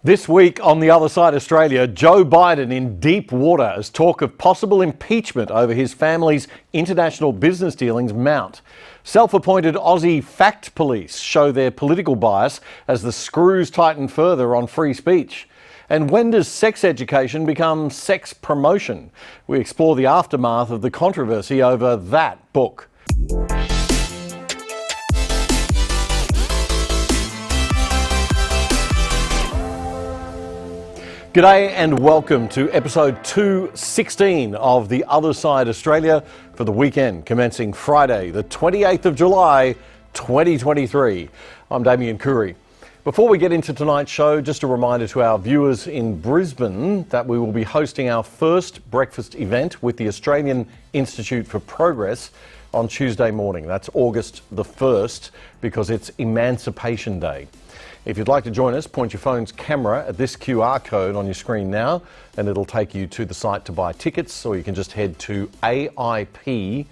This week on The Other Side Australia, Joe Biden in deep water as talk of possible impeachment over his family's international business dealings mount. Self-appointed Aussie fact police show their political bias as the screws tighten further on free speech. And when does sex education become sex promotion? We explore the aftermath of the controversy over that book. G'day and welcome to episode 216 of The Other Side Australia for the weekend commencing Friday, the 28th of July, 2023. I'm Damien Curry. Before we get into tonight's show, just a reminder to our viewers in Brisbane that we will be hosting our first breakfast event with the Australian Institute for Progress on Tuesday morning. That's August the 1st because it's Emancipation Day. If you'd like to join us, point your phone's camera at this QR code on your screen now and it'll take you to the site to buy tickets, or you can just head to aip.asn.au,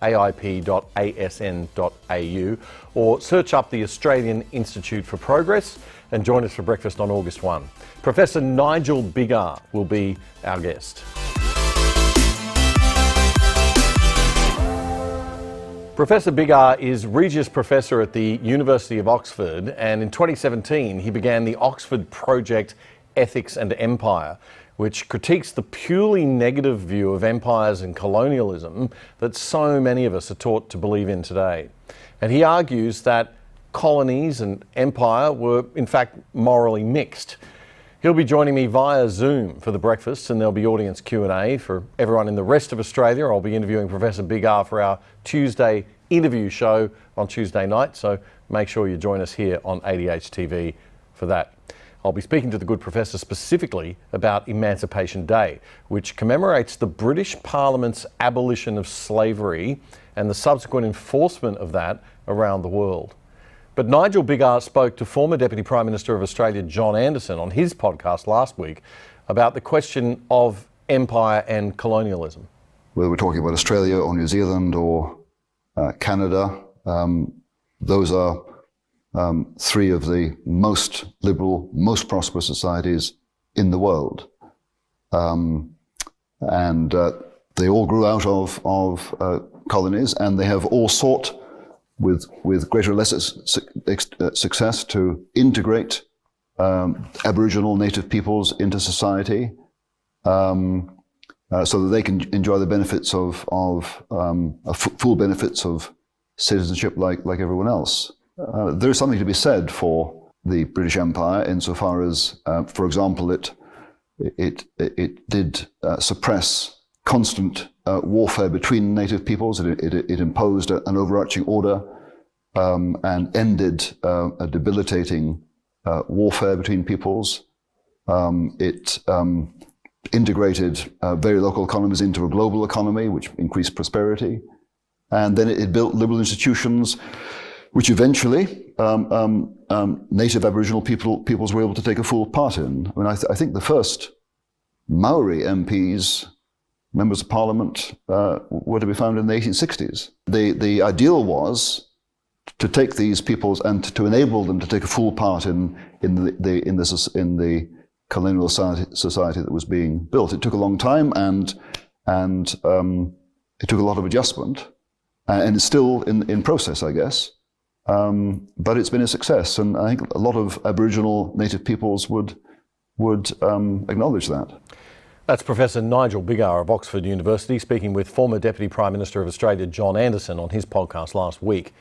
aip.asn.au, or search up the Australian Institute for Progress and join us for breakfast on August 1. Professor Nigel Bigar will be our guest. Professor Bigar is Regius Professor at the University of Oxford, and in 2017 he began the Oxford Project Ethics and Empire, which critiques the purely negative view of empires and colonialism that so many of us are taught to believe in today. And he argues that colonies and empire were in fact morally mixed. He'll be joining me via Zoom for the breakfast, and there'll be audience Q&A for everyone in the rest of Australia. I'll be interviewing Professor Bigar for our Tuesday interview show on Tuesday night, so make sure you join us here on ADH TV for that. I'll be speaking to the good professor specifically about Emancipation Day, which commemorates the British Parliament's abolition of slavery and the subsequent enforcement of that around the world. But Nigel Bigar spoke to former Deputy Prime Minister of Australia, John Anderson, on his podcast last week about the question of empire and colonialism. Whether we're talking about Australia or New Zealand or Canada, those are three of the most liberal, most prosperous societies in the world. And they all grew out of colonies, and they have all sought with greater or lesser success to integrate Aboriginal native peoples into society, so that they can enjoy the benefits of full benefits of citizenship like everyone else. There is something to be said for the British Empire insofar as, for example, it did suppress constant warfare between native peoples. It imposed an overarching order and ended a debilitating warfare between peoples. It integrated very local economies into a global economy, which increased prosperity. And then it built liberal institutions, which eventually native Aboriginal peoples were able to take a full part in. I mean, I think the first Maori MPs, members of Parliament, were to be found in the 1860s. The ideal was to take these peoples and to enable them to take a full part in the colonial society that was being built. It took a long time, and it took a lot of adjustment, and it's still in process, I guess. But it's been a success, and I think a lot of Aboriginal native peoples would acknowledge that. That's Professor Nigel Bigar of Oxford University speaking with former Deputy Prime Minister of Australia, John Anderson, on his podcast last week.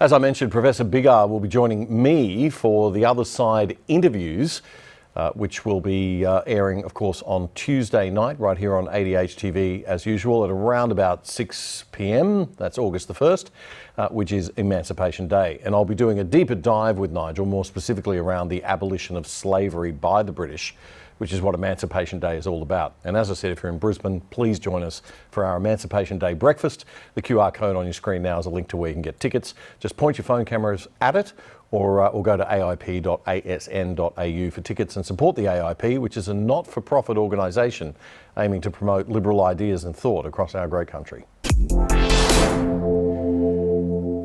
As I mentioned, Professor Bigar will be joining me for the Other Side interviews, which will be airing, of course, on Tuesday night right here on ADH TV as usual at around about 6 p.m. That's August the 1st, which is Emancipation Day. And I'll be doing a deeper dive with Nigel, more specifically around the abolition of slavery by the British, which is what Emancipation Day is all about. And as I said, if you're in Brisbane, please join us for our Emancipation Day breakfast. The QR code on your screen now is a link to where you can get tickets. Just point your phone cameras at it, or go to aip.asn.au for tickets and support the AIP, which is a not-for-profit organisation aiming to promote liberal ideas and thought across our great country.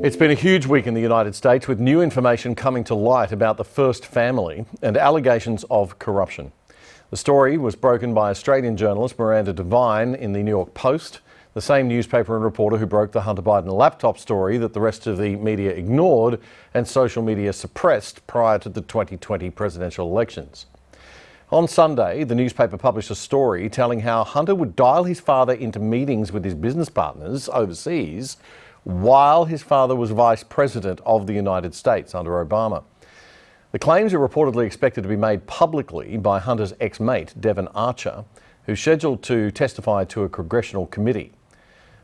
It's been a huge week in the United States with new information coming to light about the First family and allegations of corruption. The story was broken by Australian journalist Miranda Devine in the New York Post, the same newspaper and reporter who broke the Hunter Biden laptop story that the rest of the media ignored and social media suppressed prior to the 2020 presidential elections. On Sunday, the newspaper published a story telling how Hunter would dial his father into meetings with his business partners overseas while his father was vice president of the United States under Obama. The claims are reportedly expected to be made publicly by Hunter's ex-mate, Devon Archer, who's scheduled to testify to a congressional committee.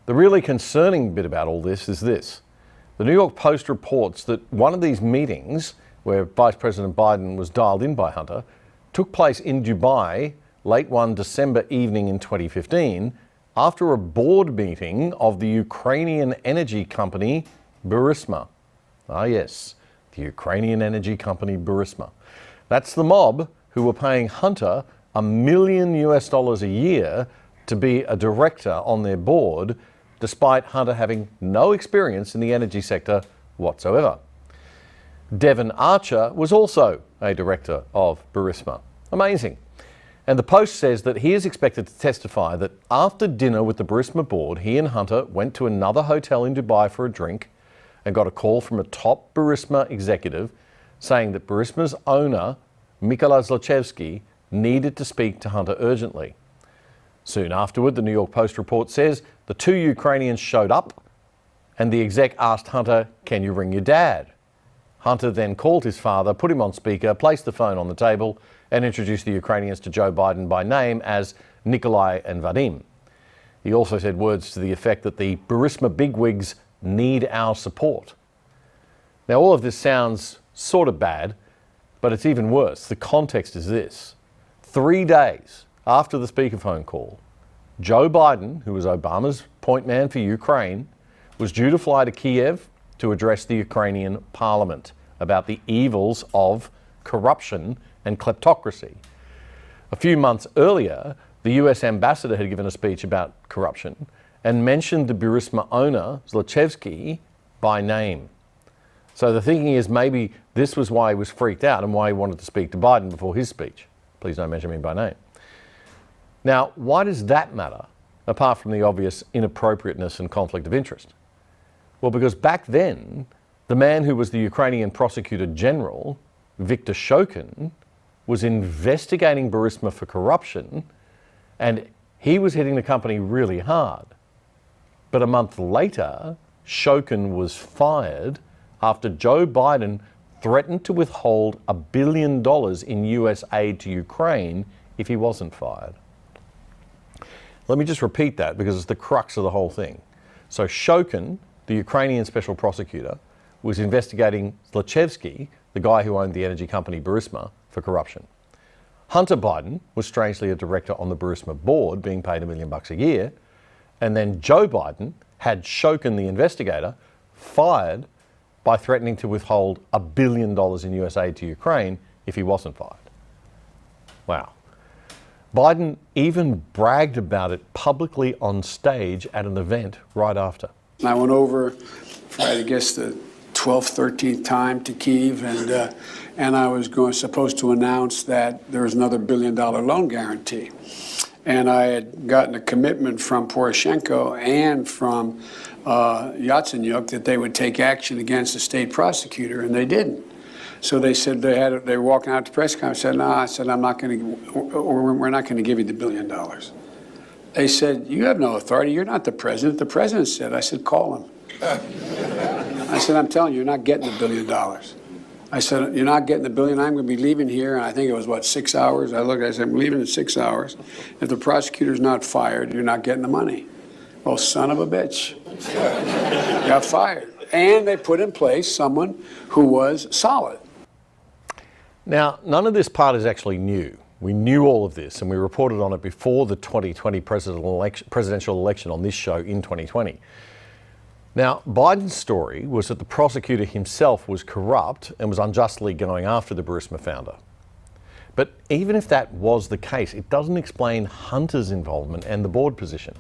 The really concerning bit about all this is this. The New York Post reports that one of these meetings, where Vice President Biden was dialed in by Hunter, took place in Dubai late one December evening in 2015 after a board meeting of the Ukrainian energy company Burisma. Ah yes, the Ukrainian energy company Burisma. That's the mob who were paying Hunter $1 million a year to be a director on their board, despite Hunter having no experience in the energy sector whatsoever. Devon Archer was also a director of Burisma. Amazing. And the Post says that he is expected to testify that after dinner with the Burisma board, he and Hunter went to another hotel in Dubai for a drink and got a call from a top Burisma executive saying that Burisma's owner, Mykola Zlochevsky, needed to speak to Hunter urgently. Soon afterward, the New York Post report says the two Ukrainians showed up and the exec asked Hunter, "Can you ring your dad?" Hunter then called his father, put him on speaker, placed the phone on the table and introduced the Ukrainians to Joe Biden by name as Nikolai and Vadim. He also said words to the effect that the Burisma bigwigs need our support. Now, all of this sounds sort of bad, but it's even worse. The context is this. 3 days after the speakerphone call, Joe Biden, who was Obama's point man for Ukraine, was due to fly to Kiev to address the Ukrainian parliament about the evils of corruption and kleptocracy. A few months earlier, the US ambassador had given a speech about corruption and mentioned the Burisma owner, Zlochevsky, by name. So the thinking is maybe this was why he was freaked out and why he wanted to speak to Biden before his speech. Please don't mention me by name. Now, why does that matter, apart from the obvious inappropriateness and conflict of interest? Well, because back then, the man who was the Ukrainian prosecutor general, Viktor Shokin, was investigating Burisma for corruption, and he was hitting the company really hard. But a month later, Shokin was fired after Joe Biden threatened to withhold $1 billion in US aid to Ukraine if he wasn't fired. Let me just repeat that because it's the crux of the whole thing. So Shokin, the Ukrainian special prosecutor, was investigating Zlochevsky, the guy who owned the energy company Burisma, for corruption. Hunter Biden was strangely a director on the Burisma board, being paid $1 million a year, and then Joe Biden had Shokin, the investigator, fired by threatening to withhold $1 billion in US aid to Ukraine if he wasn't fired. Wow. Biden even bragged about it publicly on stage at an event right after. I went over for, I guess, the 12th, 13th time to Kyiv, and I was supposed to announce that there was another $1 billion loan guarantee. And I had gotten a commitment from Poroshenko and from Yatsenyuk that they would take action against the state prosecutor, and they didn't. So they said they were walking out to press conference. I said, "No," I said, "I'm not going to, we're not going to give you the $1 billion." They said, "You have no authority. You're not the president." The president said. I said, "Call him." I said, "I'm telling you, you're not getting the $1 billion." I said, "You're not getting the $1 billion. I'm going to be leaving here." And I think it was, 6 hours? I looked, I said, "I'm leaving in 6 hours. If the prosecutor's not fired, you're not getting the money." Well, son of a bitch. Got fired. And they put in place someone who was solid. Now, none of this part is actually new. We knew all of this and we reported on it before the 2020 presidential election on this show in 2020. Now, Biden's story was that the prosecutor himself was corrupt and was unjustly going after the Burisma founder. But even if that was the case, it doesn't explain Hunter's involvement and the board position.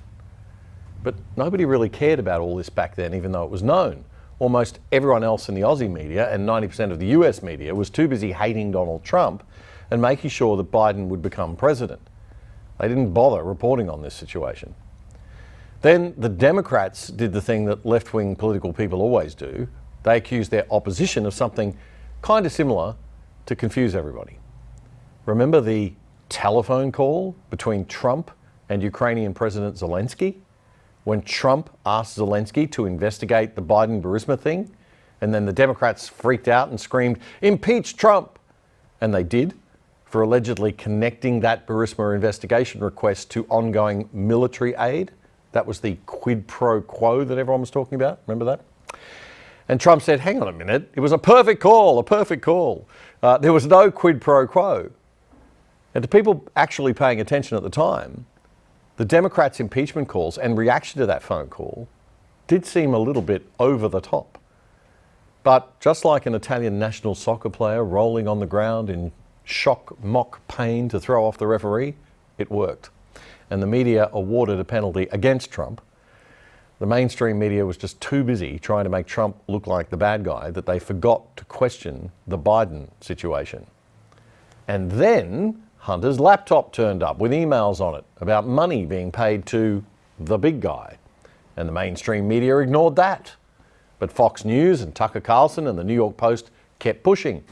But nobody really cared about all this back then, even though it was known. almost everyone else in the Aussie media and 90% of the US media was too busy hating Donald Trump and making sure that Biden would become president. They didn't bother reporting on this situation. Then the Democrats did the thing that left-wing political people always do. They accused their opposition of something kind of similar to confuse everybody. Remember the telephone call between Trump and Ukrainian President Zelensky? When Trump asked Zelensky to investigate the Biden-Burisma thing, and then the Democrats freaked out and screamed, "Impeach Trump!" And they did, for allegedly connecting that Burisma investigation request to ongoing military aid. That was the quid pro quo that everyone was talking about. Remember that? And Trump said, hang on a minute, it was a perfect call, a perfect call. There was no quid pro quo. And to people actually paying attention at the time, the Democrats' impeachment calls and reaction to that phone call did seem a little bit over the top. But just like an Italian national soccer player rolling on the ground in shock, mock pain to throw off the referee, it worked. And the media awarded a penalty against Trump. The mainstream media was just too busy trying to make Trump look like the bad guy that they forgot to question the Biden situation. And then Hunter's laptop turned up with emails on it about money being paid to the big guy. And the mainstream media ignored that. But Fox News and Tucker Carlson and the New York Post kept pushing.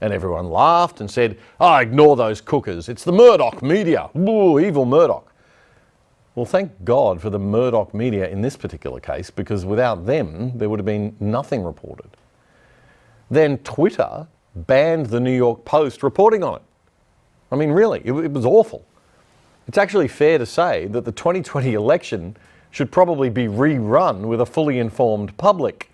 And everyone laughed and said, ignore those cookers. It's the Murdoch media. Ooh, evil Murdoch. Well, thank God for the Murdoch media in this particular case, because without them, there would have been nothing reported. Then Twitter banned the New York Post reporting on it. I mean, really, it was awful. It's actually fair to say that the 2020 election should probably be rerun with a fully informed public.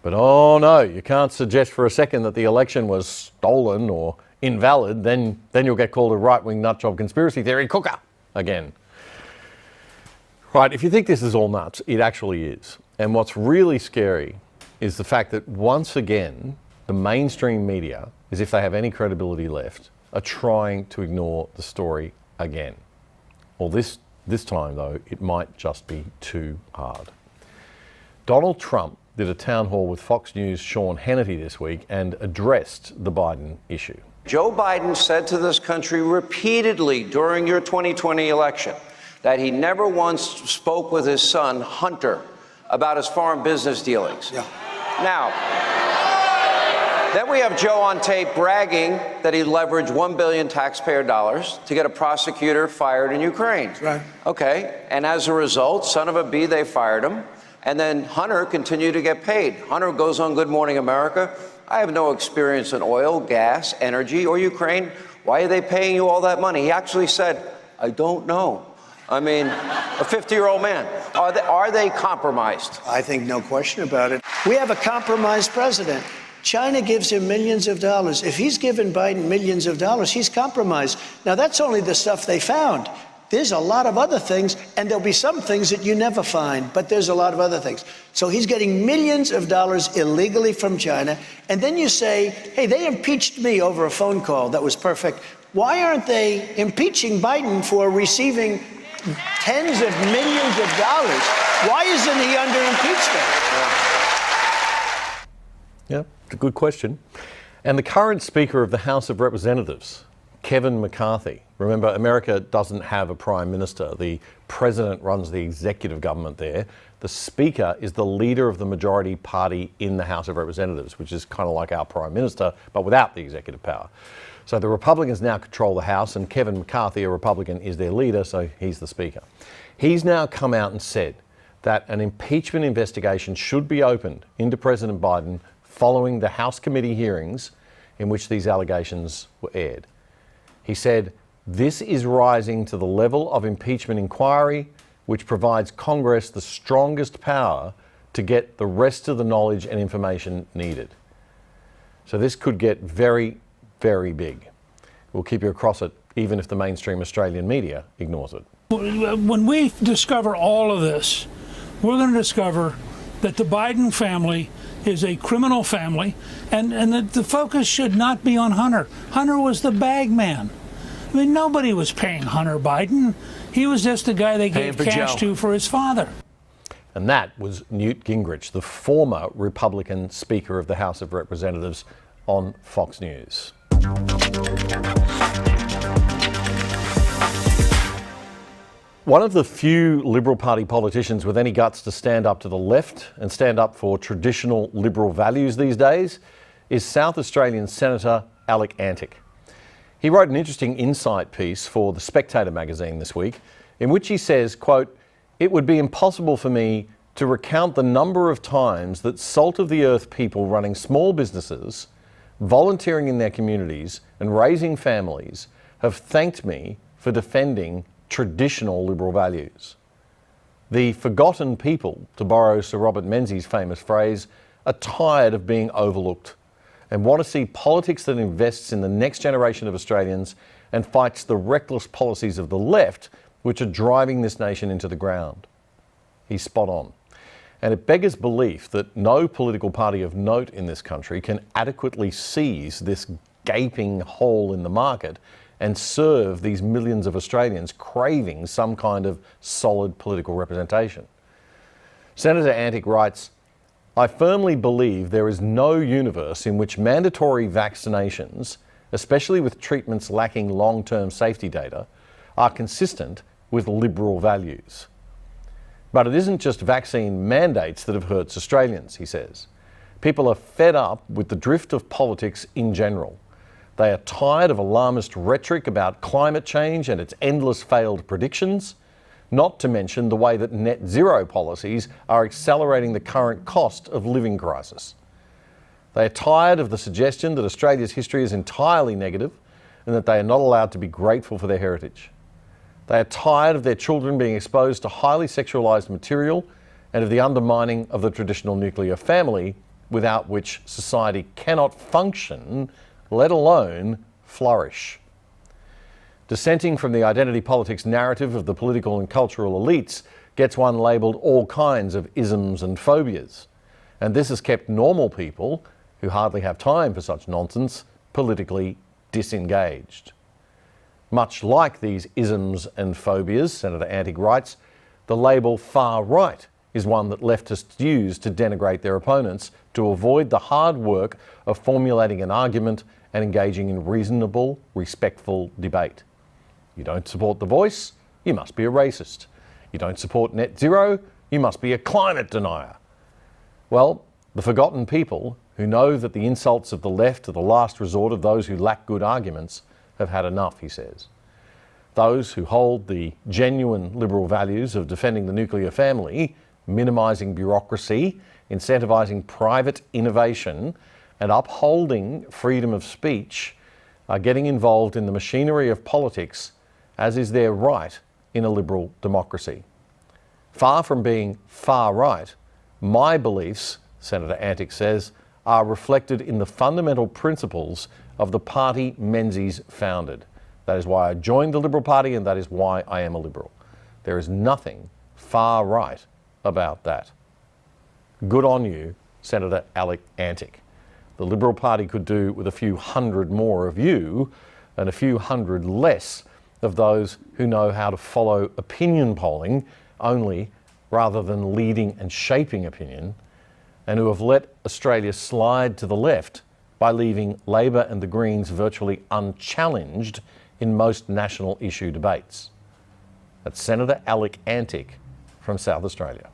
But oh no, you can't suggest for a second that the election was stolen or invalid, then you'll get called a right-wing nutjob conspiracy theory cooker again. Right, if you think this is all nuts, it actually is. And what's really scary is the fact that once again, the mainstream media, as if they have any credibility left, are trying to ignore the story again. Well, this time though, it might just be too hard. Donald Trump did a town hall with Fox News' Sean Hannity this week and addressed the Biden issue. Joe Biden said to this country repeatedly during your 2020 election that he never once spoke with his son, Hunter, about his foreign business dealings. Yeah. Now, then we have Joe on tape bragging that he leveraged $1 billion taxpayer dollars to get a prosecutor fired in Ukraine. That's right. Okay, and as a result, son of a bee, they fired him. And then Hunter continued to get paid. Hunter goes on Good Morning America. I have no experience in oil, gas, energy, or Ukraine. Why are they paying you all that money? He actually said, I don't know. I mean, a 50-year-old man. Are they compromised? I think no question about it. We have a compromised president. China gives him millions of dollars. If he's given Biden millions of dollars, he's compromised. Now, that's only the stuff they found. There's a lot of other things, and there'll be some things that you never find, but there's a lot of other things. So he's getting millions of dollars illegally from China, and then you say, hey, they impeached me over a phone call that was perfect. Why aren't they impeaching Biden for receiving tens of millions of dollars? Why isn't he under impeachment? Yeah, it's a good question. And the current Speaker of the House of Representatives, Kevin McCarthy. Remember, America doesn't have a prime minister. The president runs the executive government there. The Speaker is the leader of the majority party in the House of Representatives, which is kind of like our prime minister, but without the executive power. So the Republicans now control the House, and Kevin McCarthy, a Republican, is their leader, so he's the Speaker. He's now come out and said that an impeachment investigation should be opened into President Biden following the House committee hearings in which these allegations were aired. He said, this is rising to the level of impeachment inquiry, which provides Congress the strongest power to get the rest of the knowledge and information needed. So this could get very, very big. We'll keep you across it, even if the mainstream Australian media ignores it. When we discover all of this, we're going to discover that the Biden family is a criminal family, and that the focus should not be on Hunter. Hunter was the bag man. I mean, nobody was paying Hunter Biden. He was just the guy they gave cash to for his father. And that was Newt Gingrich, the former Republican Speaker of the House of Representatives, on Fox News. One of the few Liberal Party politicians with any guts to stand up to the left and stand up for traditional Liberal values these days is South Australian Senator Alec Antic. He wrote an interesting insight piece for The Spectator magazine this week, in which he says, quote, "It would be impossible for me to recount the number of times that salt of the earth people running small businesses, volunteering in their communities and raising families have thanked me for defending traditional Liberal values. The forgotten people, to borrow Sir Robert Menzies' famous phrase, are tired of being overlooked and want to see politics that invests in the next generation of Australians and fights the reckless policies of the left which are driving this nation into the ground." He's spot on. And it beggars belief that no political party of note in this country can adequately seize this gaping hole in the market and serve these millions of Australians craving some kind of solid political representation. Senator Antic writes, "I firmly believe there is no universe in which mandatory vaccinations, especially with treatments lacking long-term safety data, are consistent with Liberal values. But it isn't just vaccine mandates that have hurt Australians," he says. "People are fed up with the drift of politics in general. They are tired of alarmist rhetoric about climate change and its endless failed predictions, not to mention the way that net zero policies are accelerating the current cost of living crisis. They are tired of the suggestion that Australia's history is entirely negative and that they are not allowed to be grateful for their heritage. They are tired of their children being exposed to highly sexualised material and of the undermining of the traditional nuclear family, without which society cannot function, let alone flourish. Dissenting from the identity politics narrative of the political and cultural elites gets one labelled all kinds of isms and phobias. And this has kept normal people, who hardly have time for such nonsense, politically disengaged. Much like these isms and phobias," Senator Antic writes, "the label far right is one that leftists use to denigrate their opponents to avoid the hard work of formulating an argument and engaging in reasonable, respectful debate. You don't support The Voice, you must be a racist. You don't support net zero, you must be a climate denier." Well, the forgotten people, who know that the insults of the left are the last resort of those who lack good arguments, have had enough, he says. Those who hold the genuine Liberal values of defending the nuclear family, minimising bureaucracy, incentivising private innovation and upholding freedom of speech are getting involved in the machinery of politics, as is their right in a liberal democracy. Far from being far right, my beliefs, Senator Antic says, are reflected in the fundamental principles of the party Menzies founded. That is why I joined the Liberal Party, and that is why I am a Liberal. There is nothing far right about that. Good on you, Senator Alec Antic. The Liberal Party could do with a few hundred more of you and a few hundred less of those who know how to follow opinion polling only rather than leading and shaping opinion, and who have let Australia slide to the left by leaving Labor and the Greens virtually unchallenged in most national issue debates. That's Senator Alec Antic from South Australia.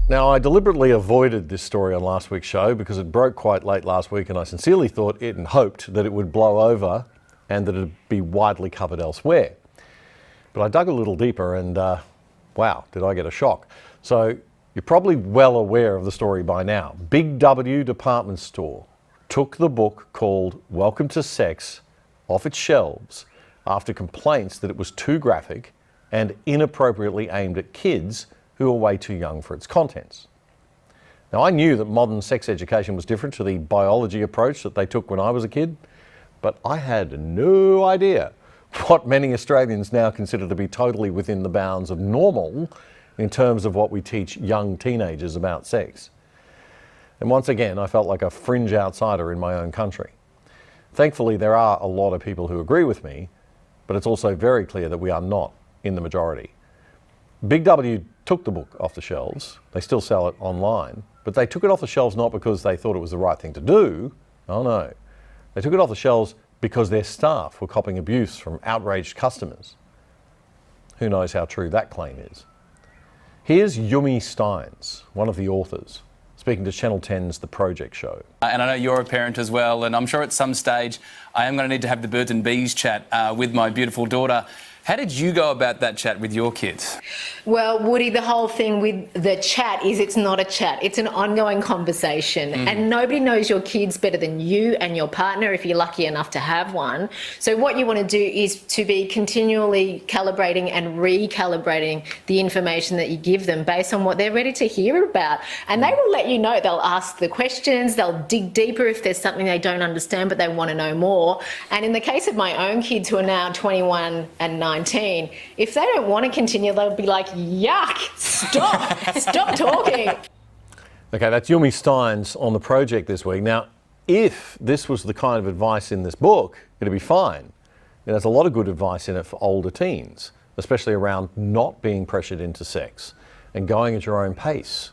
Now, I deliberately avoided this story on last week's show because it broke quite late last week, and I sincerely thought it and hoped that it would blow over and that it would be widely covered elsewhere. But I dug a little deeper and wow, did I get a shock. So you're probably well aware of the story by now. Big W department store took the book called Welcome to Sex off its shelves after complaints that it was too graphic and inappropriately aimed at kids who are way too young for its contents. Now, I knew that modern sex education was different to the biology approach that they took when I was a kid, but I had no idea what many Australians now consider to be totally within the bounds of normal in terms of what we teach young teenagers about sex. And once again, I felt like a fringe outsider in my own country. Thankfully, there are a lot of people who agree with me, but it's also very clear that we are not in the majority. Big W took the book off the shelves. They still sell it online, but they took it off the shelves not because they thought it was the right thing to do. Oh no. They took it off the shelves because their staff were copping abuse from outraged customers. Who knows how true that claim is? Here's Yumi Steins, one of the authors, speaking to Channel 10's The Project Show. And I know you're a parent as well, and I'm sure at some stage I am going to need to have the birds and bees chat with my beautiful daughter. How did you go about that chat with your kids? Well, Woody, the whole thing with the chat is it's not a chat. It's an ongoing conversation. And nobody knows your kids better than you and your partner if you're lucky enough to have one. So what you want to do is to be continually calibrating and recalibrating the information that you give them based on what they're ready to hear about. And they will let you know. They'll ask the questions. They'll dig deeper if there's something they don't understand but they want to know more. And in the case of my own kids who are now 21 and 19, if they don't want to continue, they'll be like, yuck, stop talking. Okay, that's Yumi Steins on The Project this week. Now, if this was the kind of advice in this book, it'd be fine. There's a lot of good advice in it for older teens, especially around not being pressured into sex and going at your own pace.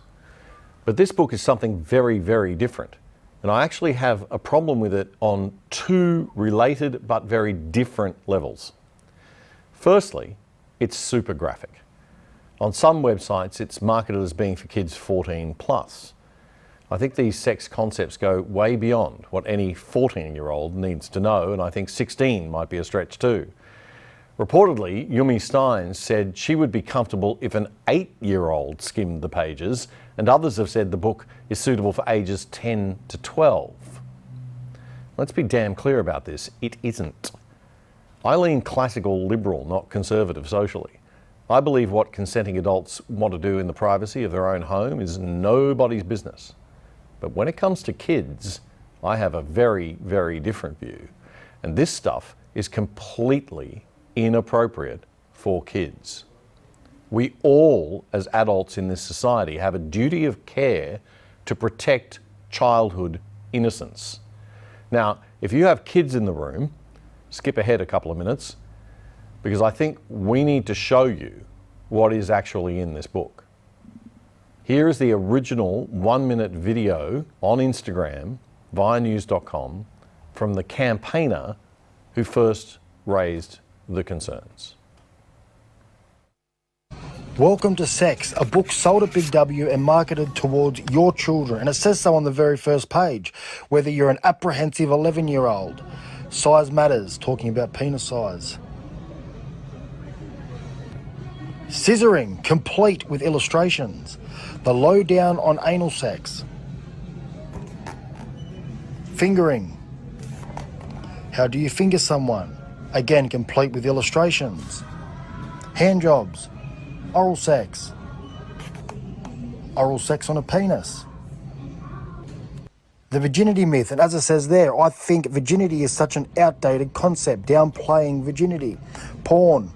But this book is something very, very different. And I actually have a problem with it on two related but very different levels. Firstly, it's super graphic. On some websites, it's marketed as being for kids 14 plus. I think these sex concepts go way beyond what any 14-year-old needs to know, and I think 16 might be a stretch too. Reportedly, Yumi Steins said she would be comfortable if an 8-year-old skimmed the pages, and others have said the book is suitable for ages 10 to 12. Let's be damn clear about this, it isn't. I lean classical liberal, not conservative socially. I believe what consenting adults want to do in the privacy of their own home is nobody's business. But when it comes to kids, I have a very, very different view. And this stuff is completely inappropriate for kids. We all, as adults in this society, have a duty of care to protect childhood innocence. Now, if you have kids in the room, skip ahead a couple of minutes, because I think we need to show you what is actually in this book. Here is the original 1-minute video on Instagram, via news.com, from the campaigner who first raised the concerns. Welcome to Sex, a book sold at Big W and marketed towards your children. And it says so on the very first page, whether you're an apprehensive 11-year-old. Size matters, talking about penis size. Scissoring, complete with illustrations. The lowdown on anal sex. Fingering. How do you finger someone? Again, complete with illustrations. Hand jobs. Oral sex. Oral sex on a penis. The virginity myth, and as it says there, I think virginity is such an outdated concept, downplaying virginity. Porn.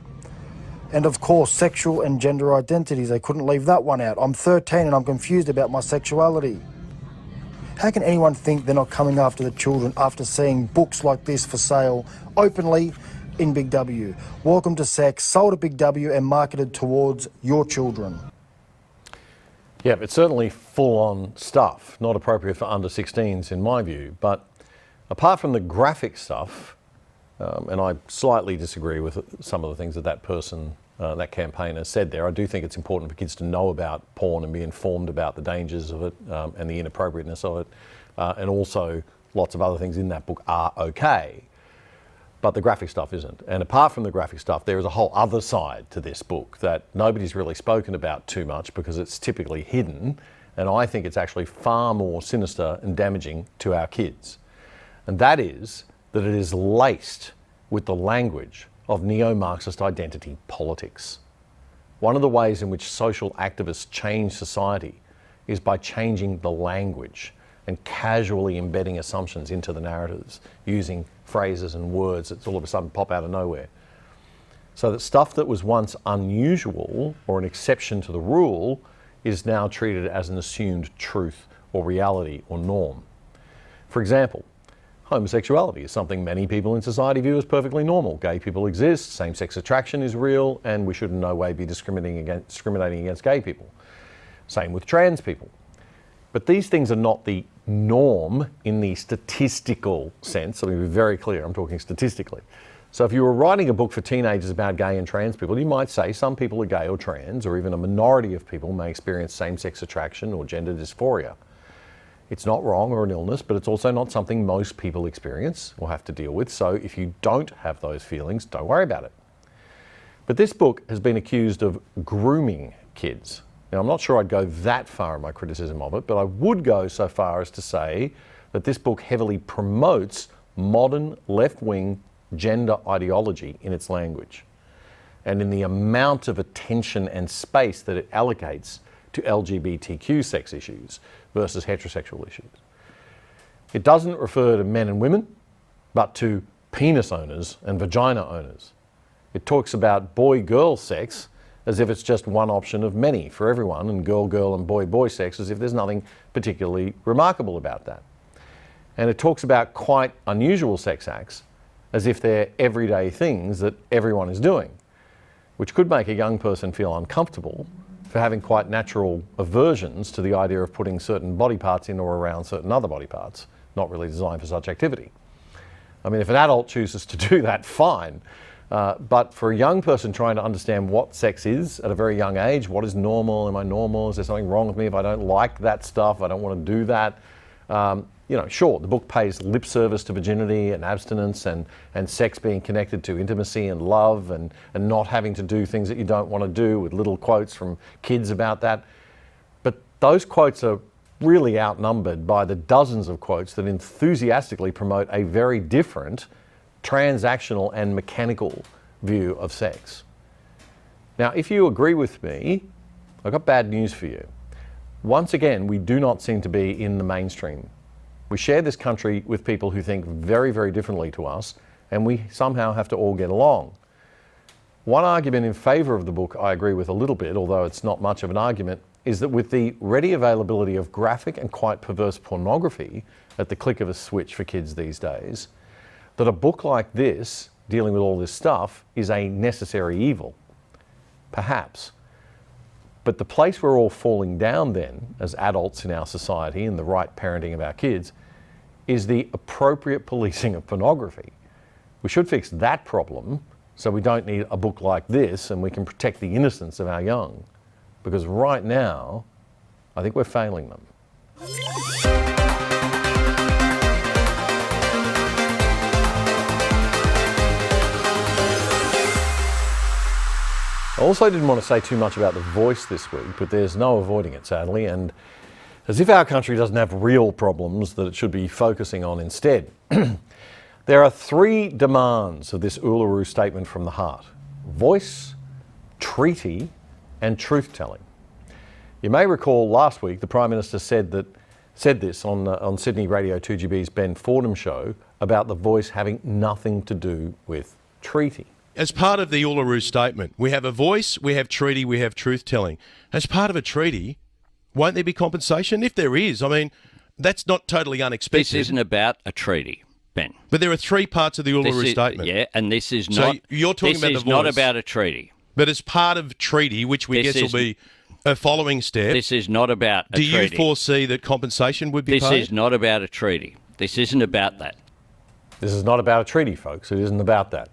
And of course, sexual and gender identities. They couldn't leave that one out. I'm 13 and I'm confused about my sexuality. How can anyone think they're not coming after the children after seeing books like this for sale openly in Big W? Welcome to Sex, sold at Big W and marketed towards your children. Yeah, it's certainly full-on stuff, not appropriate for under 16s in my view. But apart from the graphic stuff, and I slightly disagree with some of the things that that person, that campaigner said there, I do think it's important for kids to know about porn and be informed about the dangers of it and the inappropriateness of it. And also lots of other things in that book are okay. But the graphic stuff isn't. And apart from the graphic stuff, there is a whole other side to this book that nobody's really spoken about too much because it's typically hidden. And I think it's actually far more sinister and damaging to our kids. And that is that it is laced with the language of neo-Marxist identity politics. One of the ways in which social activists change society is by changing the language and casually embedding assumptions into the narratives, using phrases and words that all of a sudden pop out of nowhere. So that stuff that was once unusual or an exception to the rule is now treated as an assumed truth or reality or norm. For example, Homosexuality is something many people in society view as perfectly normal. Gay people exist, same-sex attraction is real, and we should in no way be discriminating against gay people. Same with trans people. But these things are not the norm in the statistical sense. Let me be very clear, I'm talking statistically. So if you were writing a book for teenagers about gay and trans people, you might say some people are gay or trans, or even a minority of people may experience same-sex attraction or gender dysphoria. It's not wrong or an illness, but it's also not something most people experience or have to deal with. So if you don't have those feelings, don't worry about it. But this book has been accused of grooming kids. Now, I'm not sure I'd go that far in my criticism of it, but I would go so far as to say that this book heavily promotes modern left-wing gender ideology in its language and in the amount of attention and space that it allocates to LGBTQ sex issues versus heterosexual issues. It doesn't refer to men and women, but to penis owners and vagina owners. It talks about boy-girl sex as if it's just one option of many for everyone, and girl-girl and boy-boy sex as if there's nothing particularly remarkable about that. And it talks about quite unusual sex acts as if they're everyday things that everyone is doing, which could make a young person feel uncomfortable for having quite natural aversions to the idea of putting certain body parts in or around certain other body parts, not really designed for such activity. I mean, if an adult chooses to do that, fine. But for a young person trying to understand what sex is at a very young age, what is normal, am I normal, is there something wrong with me if I don't like that stuff, I don't want to do that, you know, sure, the book pays lip service to virginity and abstinence and sex being connected to intimacy and love and not having to do things that you don't want to do, with little quotes from kids about that. But those quotes are really outnumbered by the dozens of quotes that enthusiastically promote a very different transactional and mechanical view of sex. Now, if you agree with me, I've got bad news for you. Once again, we do not seem to be in the mainstream. We share this country with people who think very, very differently to us, and we somehow have to all get along. One argument in favour of the book I agree with a little bit, although it's not much of an argument, is that with the ready availability of graphic and quite perverse pornography at the click of a switch for kids these days, that a book like this, dealing with all this stuff, is a necessary evil. Perhaps. But the place we're all falling down then, as adults in our society and the right parenting of our kids, is the appropriate policing of pornography. We should fix that problem so we don't need a book like this and we can protect the innocence of our young. Because right now, I think we're failing them. I also didn't want to say too much about The Voice this week, but there's no avoiding it, sadly, and as if our country doesn't have real problems that it should be focusing on instead. There are three demands of this Uluru Statement from the Heart: voice, treaty, and truth-telling. You may recall last week the Prime Minister said this on Sydney Radio 2GB's Ben Fordham show about the Voice having nothing to do with treaty. As part of the Uluru Statement, we have a voice, we have treaty, we have truth-telling. As part of a treaty, won't there be compensation? If there is, I mean, that's not totally unexpected. This isn't about a treaty, Ben. But there are three parts of the Uluru Statement. Yeah, and this is so not... you're talking about the voice. This is not about a treaty. But as part of treaty, which we guess will be a following step... This is not about a treaty. Do you foresee that compensation would be paid? This is not about a treaty. This isn't about that. This is not about a treaty, folks. It isn't about that.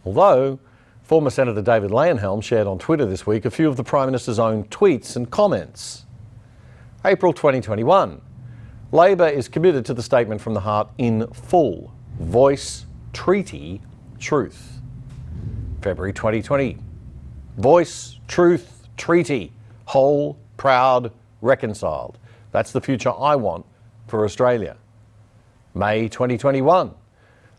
Although, former Senator David Leyonhjelm shared on Twitter this week a few of the Prime Minister's own tweets and comments. April 2021. Labor is committed to the Statement from the Heart in full. Voice, treaty, truth. February 2020. Voice, truth, treaty. Whole, proud, reconciled. That's the future I want for Australia. May 2021.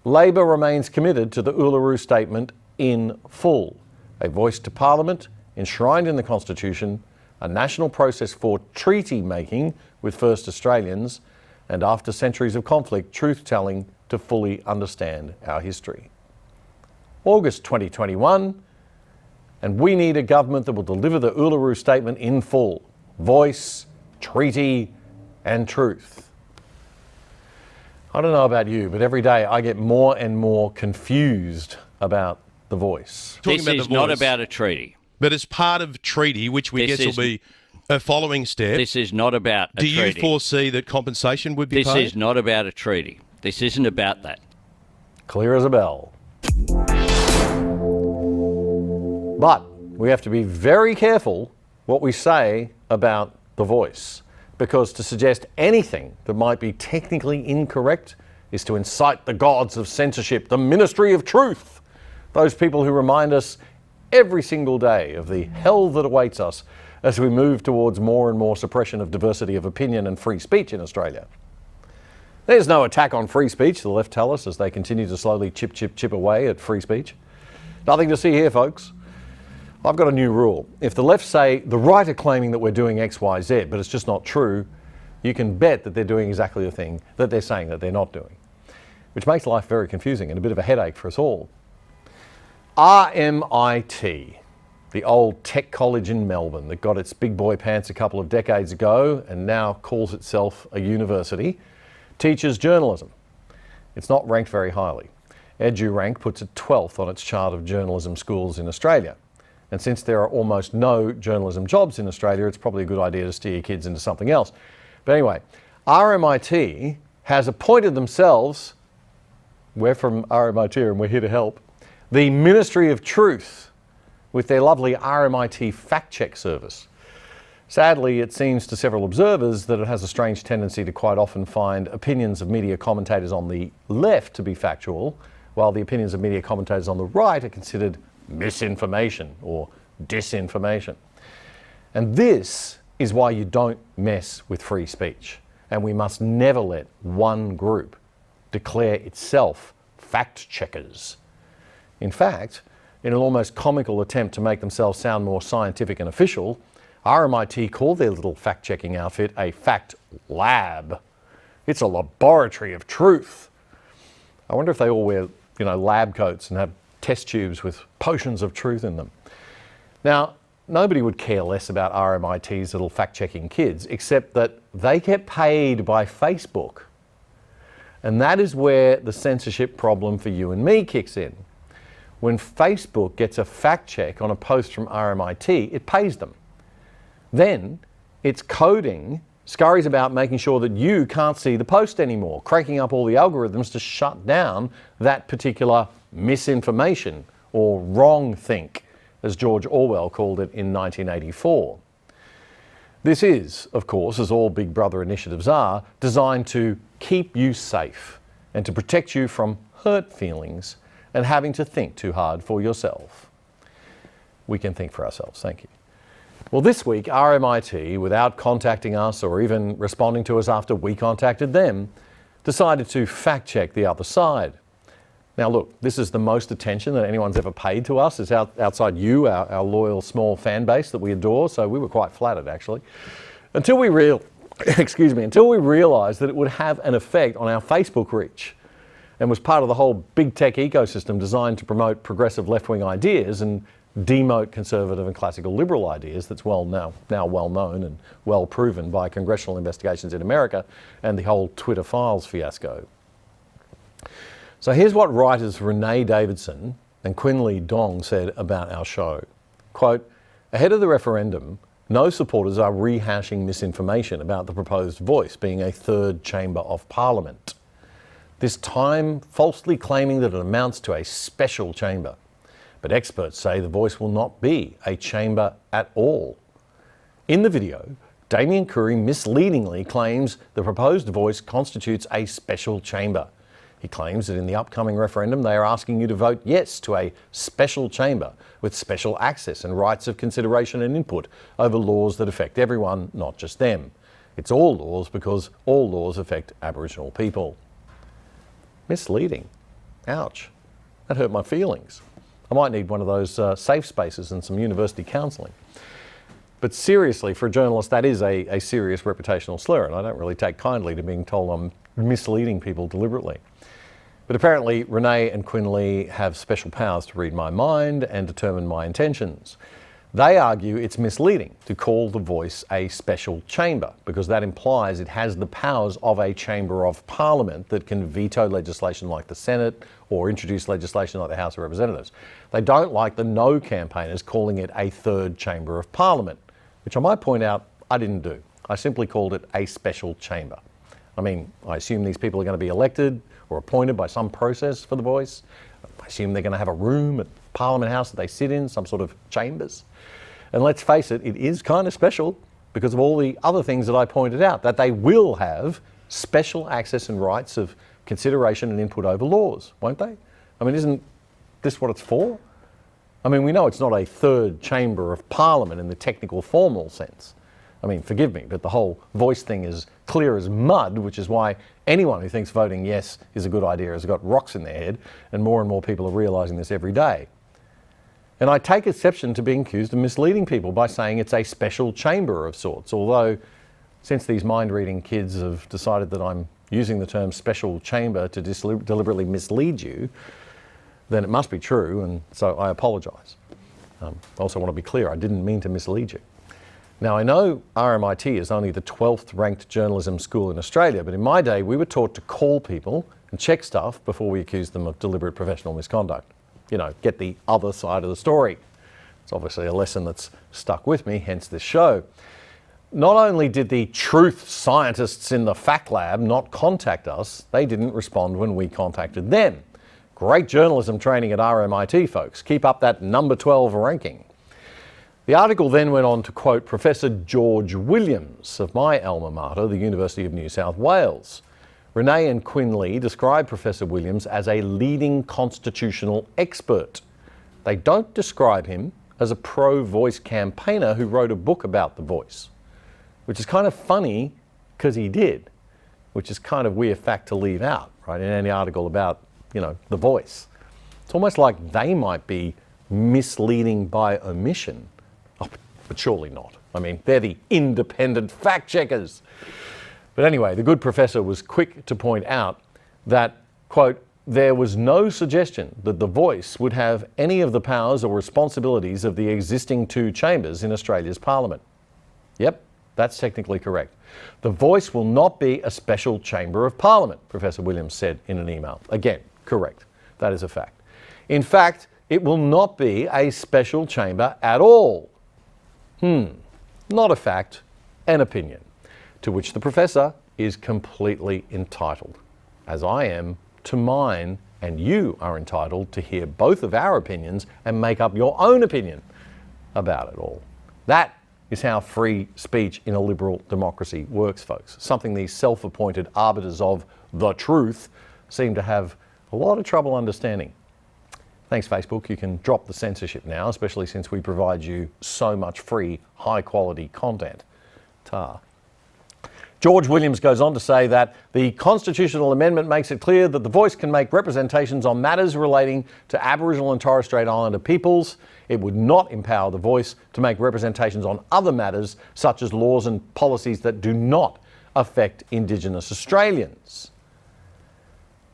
Labor remains committed to the Uluru Statement in full. A voice to Parliament, enshrined in the Constitution, a national process for treaty making with First Australians, and after centuries of conflict, truth-telling to fully understand our history. August 2021, and we need a government that will deliver the Uluru Statement in full. Voice, treaty, and truth. I don't know about you, but every day I get more and more confused about The Voice. This is not about a treaty. But as part of treaty, which we guess will be a following step. This is not about a treaty. Do you foresee that compensation would be paid? This is not about a treaty. This isn't about that. Clear as a bell. But we have to be very careful what we say about The Voice, because to suggest anything that might be technically incorrect is to incite the gods of censorship, the Ministry of Truth, those people who remind us every single day of the hell that awaits us as we move towards more and more suppression of diversity of opinion and free speech in Australia. There's no attack on free speech, the left tell us as they continue to slowly chip away at free speech. Nothing to see here, folks. I've got a new rule. If the left say the right are claiming that we're doing X, Y, Z, but it's just not true, you can bet that they're doing exactly the thing that they're saying that they're not doing, which makes life very confusing and a bit of a headache for us all. RMIT, the old tech college in Melbourne that got its big boy pants a couple of decades ago and now calls itself a university, teaches journalism. It's not ranked very highly. EduRank puts it 12th on its chart of journalism schools in Australia. And since there are almost no journalism jobs in Australia, it's probably a good idea to steer your kids into something else. But anyway, RMIT has appointed themselves, we're from RMIT and we're here to help, the Ministry of Truth with their lovely RMIT fact check service. Sadly, it seems to several observers that it has a strange tendency to quite often find opinions of media commentators on the left to be factual, while the opinions of media commentators on the right are considered misinformation or disinformation. And this is why you don't mess with free speech. And we must never let one group declare itself fact checkers. In fact, in an almost comical attempt to make themselves sound more scientific and official, RMIT called their little fact-checking outfit a fact lab. It's a laboratory of truth. I wonder if they all wear, lab coats and have test tubes with potions of truth in them. Now, nobody would care less about RMIT's little fact-checking kids, except that they get paid by Facebook. And that is where the censorship problem for you and me kicks in. When Facebook gets a fact check on a post from RMIT, it pays them. Then its coding scurries about making sure that you can't see the post anymore, cranking up all the algorithms to shut down that particular misinformation or wrong think, as George Orwell called it in 1984. This is, of course, as all Big Brother initiatives are, designed to keep you safe and to protect you from hurt feelings and having to think too hard for yourself. We can think for ourselves, thank you. Well, this week, RMIT, without contacting us or even responding to us after we contacted them, decided to fact-check the other side. Now look, this is the most attention that anyone's ever paid to us. It's outside you, our loyal small fan base that we adore, so we were quite flattered actually. Until we realised that it would have an effect on our Facebook reach and was part of the whole big tech ecosystem designed to promote progressive left-wing ideas and demote conservative and classical liberal ideas that's now well known and well proven by congressional investigations in America and the whole Twitter files fiasco. So here's what writers Renee Davidson and Quinley Dong said about our show. Quote, ahead of the referendum, no supporters are rehashing misinformation about the proposed voice being a third chamber of parliament. This time falsely claiming that it amounts to a special chamber. But experts say the voice will not be a chamber at all. In the video, Damien Curry misleadingly claims the proposed voice constitutes a special chamber. He claims that in the upcoming referendum they are asking you to vote yes to a special chamber with special access and rights of consideration and input over laws that affect everyone, not just them. It's all laws because all laws affect Aboriginal people. Misleading. Ouch. That hurt my feelings. I might need one of those safe spaces and some university counselling. But seriously, for a journalist, that is a serious reputational slur, and I don't really take kindly to being told I'm misleading people deliberately. But apparently, Renee and Quinley have special powers to read my mind and determine my intentions. They argue it's misleading to call the Voice a special chamber because that implies it has the powers of a chamber of parliament that can veto legislation like the Senate or introduce legislation like the House of Representatives. They don't like the No campaigners calling it a third chamber of parliament, which I might point out I didn't do. I simply called it a special chamber. I mean, I assume these people are going to be elected or appointed by some process for the Voice. I assume they're going to have a room at Parliament House that they sit in, some sort of chambers. And let's face it, it is kind of special because of all the other things that I pointed out, that they will have special access and rights of consideration and input over laws, won't they? I mean, isn't this what it's for? I mean, we know it's not a third chamber of parliament in the technical formal sense. I mean, forgive me, but the whole Voice thing is clear as mud, which is why anyone who thinks voting yes is a good idea has got rocks in their head, and more people are realising this every day. And I take exception to being accused of misleading people by saying it's a special chamber of sorts, although since these mind-reading kids have decided that I'm using the term special chamber to deliberately mislead you, then it must be true, and so I apologise. I also want to be clear, I didn't mean to mislead you. Now, I know RMIT is only the 12th ranked journalism school in Australia, but in my day we were taught to call people and check stuff before we accused them of deliberate professional misconduct. You know, get the other side of the story. It's obviously a lesson that's stuck with me, hence this show. Not only did the truth scientists in the fact lab not contact us, they didn't respond when we contacted them. Great journalism training at RMIT, folks. Keep up that number 12 ranking. The article then went on to quote Professor George Williams of my alma mater, the University of New South Wales. Renee and Quinn Lee describe Professor Williams as a leading constitutional expert. They don't describe him as a pro-Voice campaigner who wrote a book about the Voice, which is kind of funny because he did, which is kind of weird fact to leave out, right, in any article about, you know, the Voice. It's almost like they might be misleading by omission. Oh, but surely not. I mean, they're the independent fact checkers. But anyway, the good professor was quick to point out that, quote, there was no suggestion that the Voice would have any of the powers or responsibilities of the existing two chambers in Australia's parliament. Yep, that's technically correct. The Voice will not be a special chamber of parliament, Professor Williams said in an email. Again, correct. That is a fact. In fact, it will not be a special chamber at all. Not a fact, an opinion, to which the professor is completely entitled, as I am to mine, and you are entitled to hear both of our opinions and make up your own opinion about it all. That is how free speech in a liberal democracy works, folks. Something these self-appointed arbiters of the truth seem to have a lot of trouble understanding. Thanks, Facebook. You can drop the censorship now, especially since we provide you so much free, high-quality content. Ta. George Williams goes on to say that the constitutional amendment makes it clear that the Voice can make representations on matters relating to Aboriginal and Torres Strait Islander peoples. It would not empower the Voice to make representations on other matters, such as laws and policies that do not affect Indigenous Australians.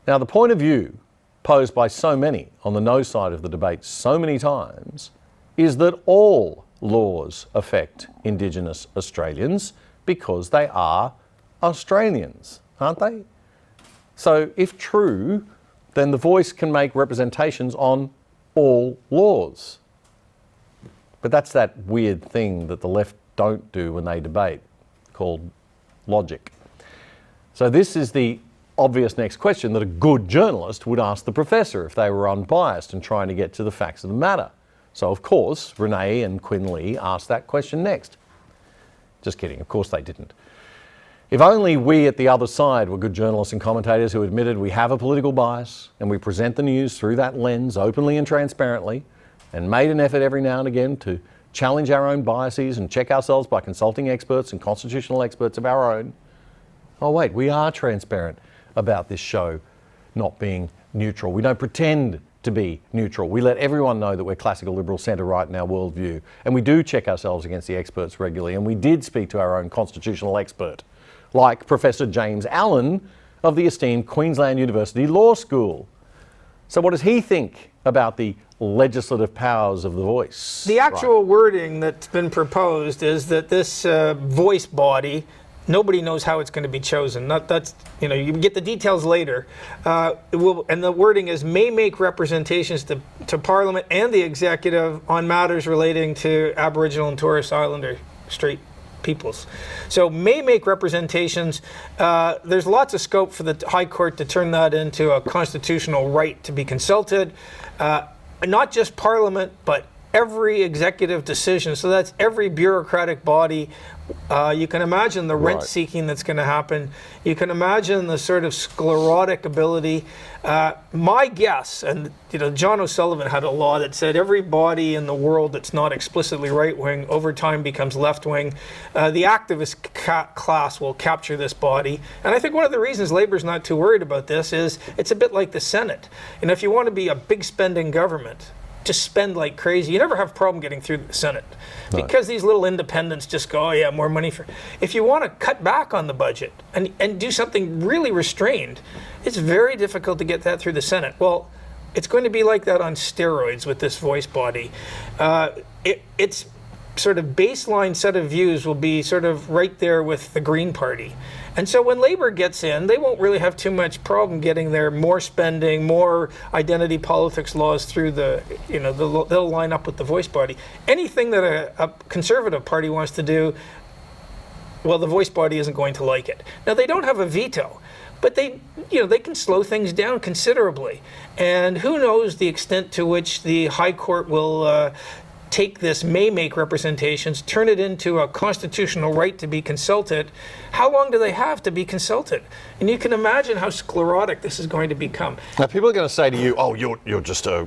Now, the point of view posed by so many on the no side of the debate so many times is that all laws affect Indigenous Australians because they are Australians, aren't they? So if true, then the Voice can make representations on all laws. But that's that weird thing that the left don't do when they debate, called logic. So this is the obvious next question that a good journalist would ask the professor if they were unbiased and trying to get to the facts of the matter. So of course, Renee and Quinn Lee asked that question next. Just kidding, of course they didn't. If only we at the other side were good journalists and commentators who admitted we have a political bias and we present the news through that lens openly and transparently and made an effort every now and again to challenge our own biases and check ourselves by consulting experts and constitutional experts of our own. Oh wait, we are transparent about this show not being neutral. We don't pretend to be neutral. We let everyone know that we're classical liberal centre-right in our worldview, and we do check ourselves against the experts regularly, and we did speak to our own constitutional expert, like Professor James Allen of the esteemed Queensland University Law School. So what does he think about the legislative powers of the voice. The actual wording that's been proposed is that this voice body, nobody knows how it's going to be chosen. That's you can get the details later. And the wording is may make representations to Parliament and the executive on matters relating to Aboriginal and Torres Islander Strait peoples. So may make representations. There's lots of scope for the High Court to turn that into a constitutional right to be consulted. Not just Parliament, but every executive decision. So that's every bureaucratic body. You can imagine the rent seeking that's going to happen. You can imagine the sort of sclerotic ability. My guess, and John O'Sullivan had a law that said every body in the world that's not explicitly right-wing over time becomes left-wing. The activist class will capture this body. And I think one of the reasons Labour's not too worried about this is it's a bit like the Senate. And if you want to be a big spending government, just spend like crazy. You never have a problem getting through the Senate because these little independents just go, oh yeah, more money for. If you want to cut back on the budget and do something really restrained, it's very difficult to get that through the Senate. Well, it's going to be like that on steroids with this voice body. Its sort of baseline set of views will be sort of right there with the Green Party. And so when Labour gets in, they won't really have too much problem getting their more spending, more identity politics laws through the, they'll line up with the voice body. Anything that a Conservative Party wants to do, well, the voice body isn't going to like it. Now, they don't have a veto, but they can slow things down considerably. And who knows the extent to which the High Court will take this may make representations, turn it into a constitutional right to be consulted. How long do they have to be consulted? And you can imagine how sclerotic this is going to become. Now, people are going to say to you, oh, you're just a,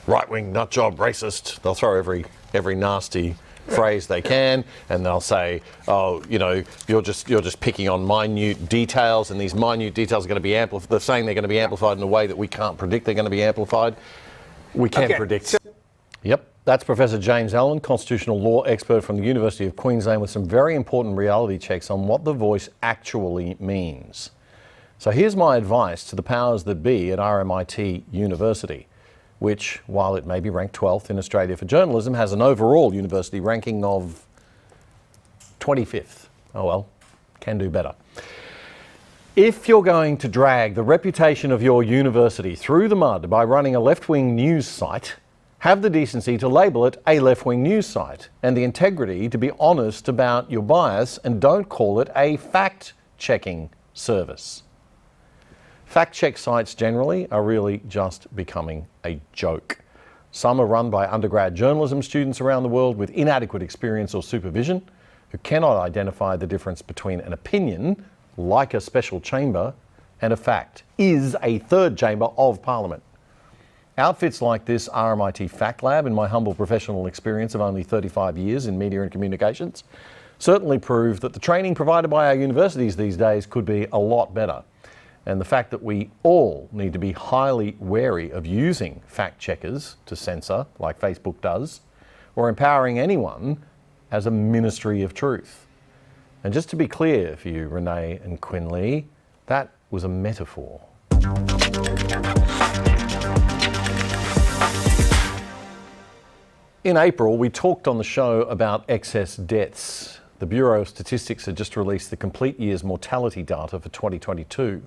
right-wing nutjob racist. They'll throw every nasty phrase they can, and they'll say, oh, you're just picking on minute details, and these minute details are going to be amplified. They're saying they're going to be amplified in a way that we can't predict they're going to be amplified. We can predict. Yep. That's Professor James Allen, constitutional law expert from the University of Queensland, with some very important reality checks on what the voice actually means. So here's my advice to the powers that be at RMIT University, which, while it may be ranked 12th in Australia for journalism, has an overall university ranking of 25th. Oh well, can do better. If you're going to drag the reputation of your university through the mud by running a left-wing news site, have the decency to label it a left-wing news site and the integrity to be honest about your bias, and don't call it a fact-checking service. Fact-check sites generally are really just becoming a joke. Some are run by undergrad journalism students around the world with inadequate experience or supervision who cannot identify the difference between an opinion, like a special chamber, and a fact, is a third chamber of Parliament. Outfits like this RMIT Fact Lab, in my humble professional experience of only 35 years in media and communications, certainly prove that the training provided by our universities these days could be a lot better. And the fact that we all need to be highly wary of using fact checkers to censor, like Facebook does, or empowering anyone as a ministry of truth. And just to be clear for you, Renee and Quinley, that was a metaphor. In April, we talked on the show about excess deaths. The Bureau of Statistics had just released the complete year's mortality data for 2022.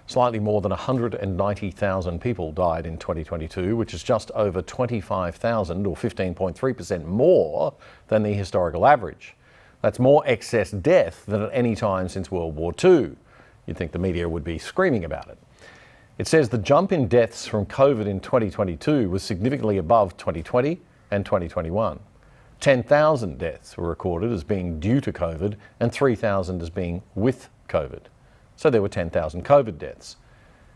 Slightly more than 190,000 people died in 2022, which is just over 25,000 or 15.3% more than the historical average. That's more excess death than at any time since World War II. You'd think the media would be screaming about it. It says the jump in deaths from COVID in 2022 was significantly above 2020 and 2021. 10,000 deaths were recorded as being due to COVID and 3,000 as being with COVID. So there were 10,000 COVID deaths.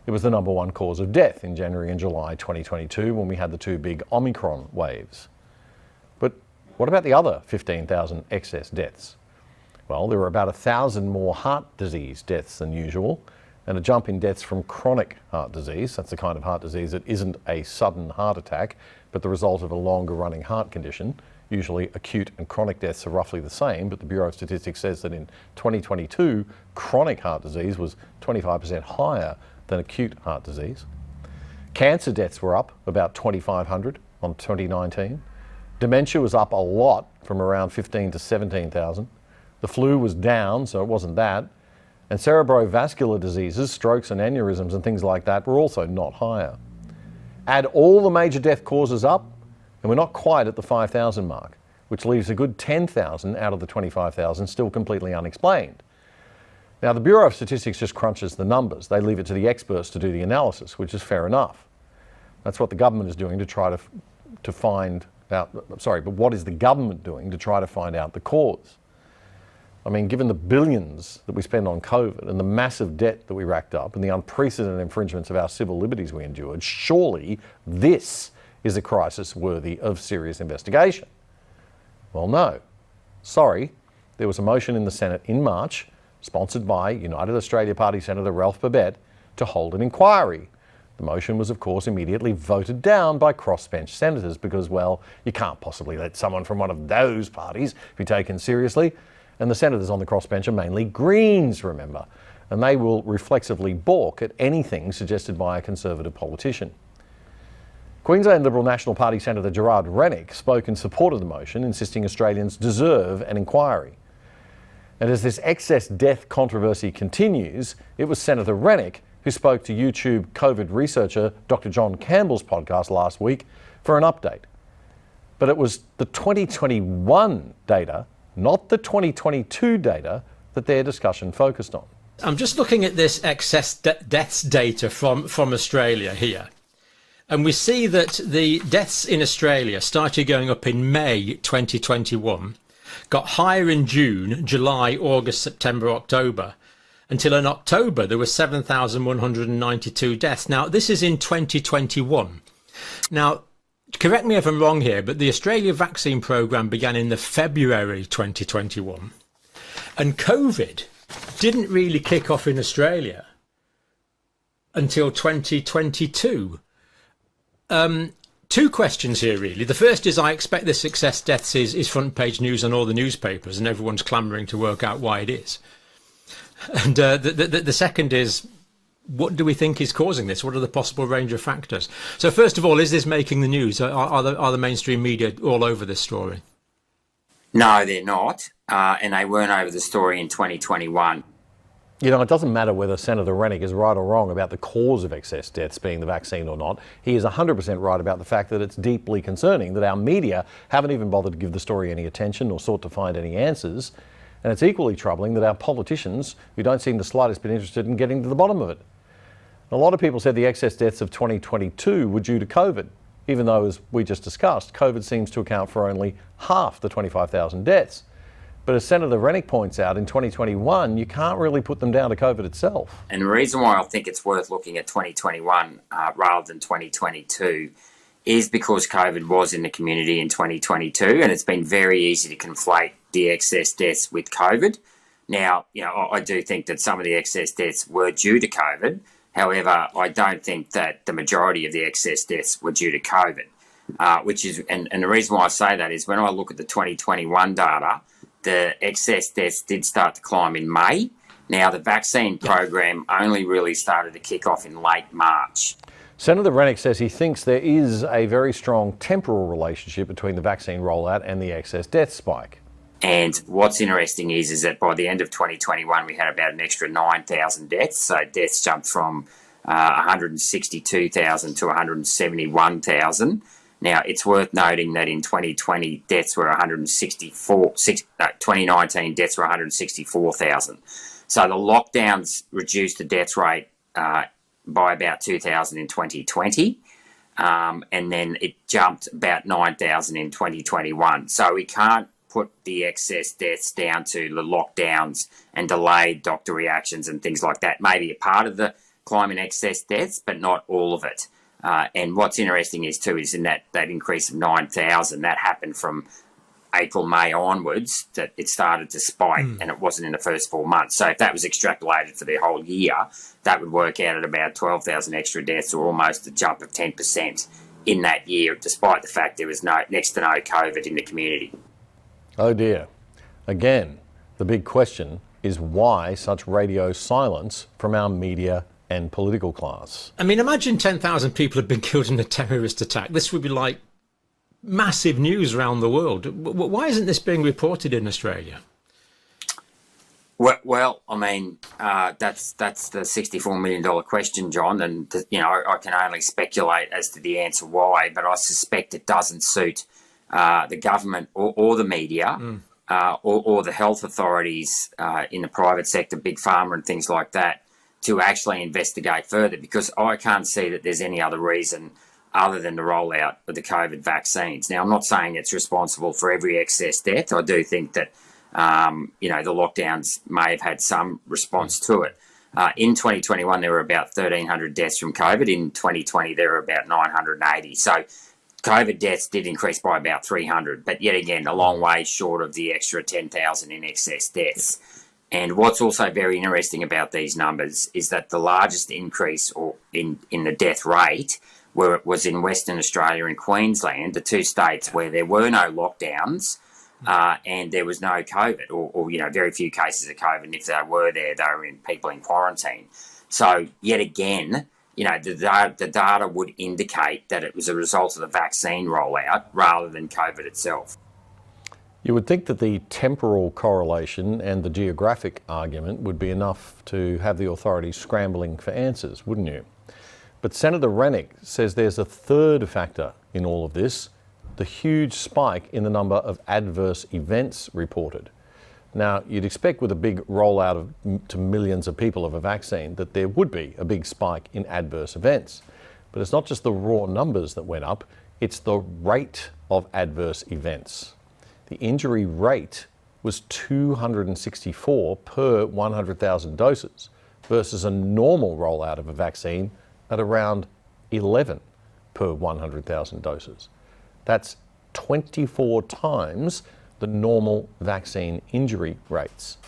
It was the number one cause of death in January and July 2022 when we had the two big Omicron waves. But what about the other 15,000 excess deaths? Well, there were about 1,000 more heart disease deaths than usual, and a jump in deaths from chronic heart disease. That's the kind of heart disease that isn't a sudden heart attack, but the result of a longer running heart condition. Usually acute and chronic deaths are roughly the same, but the Bureau of Statistics says that in 2022, chronic heart disease was 25% higher than acute heart disease. Cancer deaths were up about 2,500 on 2019. Dementia was up a lot from around 15 to 17,000. The flu was down, so it wasn't that. And cerebrovascular diseases, strokes and aneurysms and things like that were also not higher. Add all the major death causes up, and we're not quite at the 5,000 mark, which leaves a good 10,000 out of the 25,000 still completely unexplained. Now, the Bureau of Statistics just crunches the numbers. They leave it to the experts to do the analysis, which is fair enough. That's what the government is doing to try to find out, sorry, but what is the government doing to try to find out the cause? I mean, given the billions that we spend on COVID and the massive debt that we racked up and the unprecedented infringements of our civil liberties we endured, surely this is a crisis worthy of serious investigation. Well, no. Sorry, there was a motion in the Senate in March, sponsored by United Australia Party Senator Ralph Babet, to hold an inquiry. The motion was, of course, immediately voted down by crossbench senators because, well, you can't possibly let someone from one of those parties be taken seriously. And the senators on the crossbench are mainly Greens, remember, and they will reflexively balk at anything suggested by a Conservative politician. Queensland Liberal National Party Senator Gerard Rennick spoke in support of the motion, insisting Australians deserve an inquiry. And as this excess death controversy continues, it was Senator Rennick who spoke to YouTube COVID researcher Dr. John Campbell's podcast last week for an update. But it was the 2021 data, not the 2022 data, that their discussion focused on. I'm just looking at this excess deaths data from Australia here. And we see that the deaths in Australia started going up in May 2021, got higher in June, July, August, September, October, until in October there were 7,192 deaths. Now, this is in 2021. Now, correct me if I'm wrong here, but the Australia vaccine programme began in the February 2021, and COVID didn't really kick off in Australia until 2022. Two questions here, really. The first is, I expect this excess deaths is front page news on all the newspapers and everyone's clamouring to work out why it is. And the second is, what do we think is causing this? What are the possible range of factors? So first of all, is this making the news? Are the mainstream media all over this story? No, they're not. And they weren't over the story in 2021. You know, it doesn't matter whether Senator Rennick is right or wrong about the cause of excess deaths being the vaccine or not. He is 100% right about the fact that it's deeply concerning that our media haven't even bothered to give the story any attention or sought to find any answers. And it's equally troubling that our politicians, who don't seem the slightest bit interested in getting to the bottom of it. A lot of people said the excess deaths of 2022 were due to COVID, even though, as we just discussed, COVID seems to account for only half the 25,000 deaths. But as Senator Rennick points out, in 2021, you can't really put them down to COVID itself. And the reason why I think it's worth looking at 2021 rather than 2022 is because COVID was in the community in 2022, and it's been very easy to conflate the excess deaths with COVID. Now, I do think that some of the excess deaths were due to COVID. However, I don't think that the majority of the excess deaths were due to COVID, and the reason why I say that is when I look at the 2021 data, the excess deaths did start to climb in May. Now, the vaccine program only really started to kick off in late March. Senator Rennick says he thinks there is a very strong temporal relationship between the vaccine rollout and the excess death spike. And what's interesting is that by the end of 2021, we had about an extra 9,000 deaths. So deaths jumped from 162,000 to 171,000. Now, it's worth noting that in 2020, deaths were 2019 deaths were 164,000. So the lockdowns reduced the death rate by about 2,000 in 2020, and then it jumped about 9,000 in 2021. So we can't put the excess deaths down to the lockdowns and delayed doctor reactions and things like that. Maybe a part of the climb in excess deaths, but not all of it. And what's interesting is in that increase of 9,000, that happened from April, May onwards, that it started to spike, and it wasn't in the first 4 months. So if that was extrapolated for the whole year, that would work out at about 12,000 extra deaths, or almost a jump of 10% in that year, despite the fact there was next to no COVID in the community. Oh dear. Again, the big question is why such radio silence from our media and political class. I mean, imagine 10,000 people have been killed in a terrorist attack. This would be like massive news around the world. Why isn't this being reported in Australia? Well, I mean, that's the $64 million question, John, and I can only speculate as to the answer why, but I suspect it doesn't suit the government or the media or the health authorities in the private sector, big pharma and things like that, to actually investigate further, because I can't see that there's any other reason other than the rollout of the COVID vaccines. Now, I'm not saying it's responsible for every excess death. I do think that the lockdowns may have had some response to it. In 2021, there were about 1,300 deaths from COVID. In 2020, there were about 980. So COVID deaths did increase by about 300, but yet again, a long way short of the extra 10,000 in excess deaths. And what's also very interesting about these numbers is that the largest increase in the death rate was in Western Australia and Queensland, the two states where there were no lockdowns, and there was no COVID, or very few cases of COVID. And if they were there, they were people in quarantine. So yet again, the data would indicate that it was a result of the vaccine rollout rather than COVID itself. You would think that the temporal correlation and the geographic argument would be enough to have the authorities scrambling for answers, wouldn't you? But Senator Rennick says there's a third factor in all of this, the huge spike in the number of adverse events reported. Now, you'd expect with a big rollout to millions of people of a vaccine that there would be a big spike in adverse events. But it's not just the raw numbers that went up, it's the rate of adverse events. The injury rate was 264 per 100,000 doses versus a normal rollout of a vaccine at around 11 per 100,000 doses. That's 24 times the normal vaccine injury rates.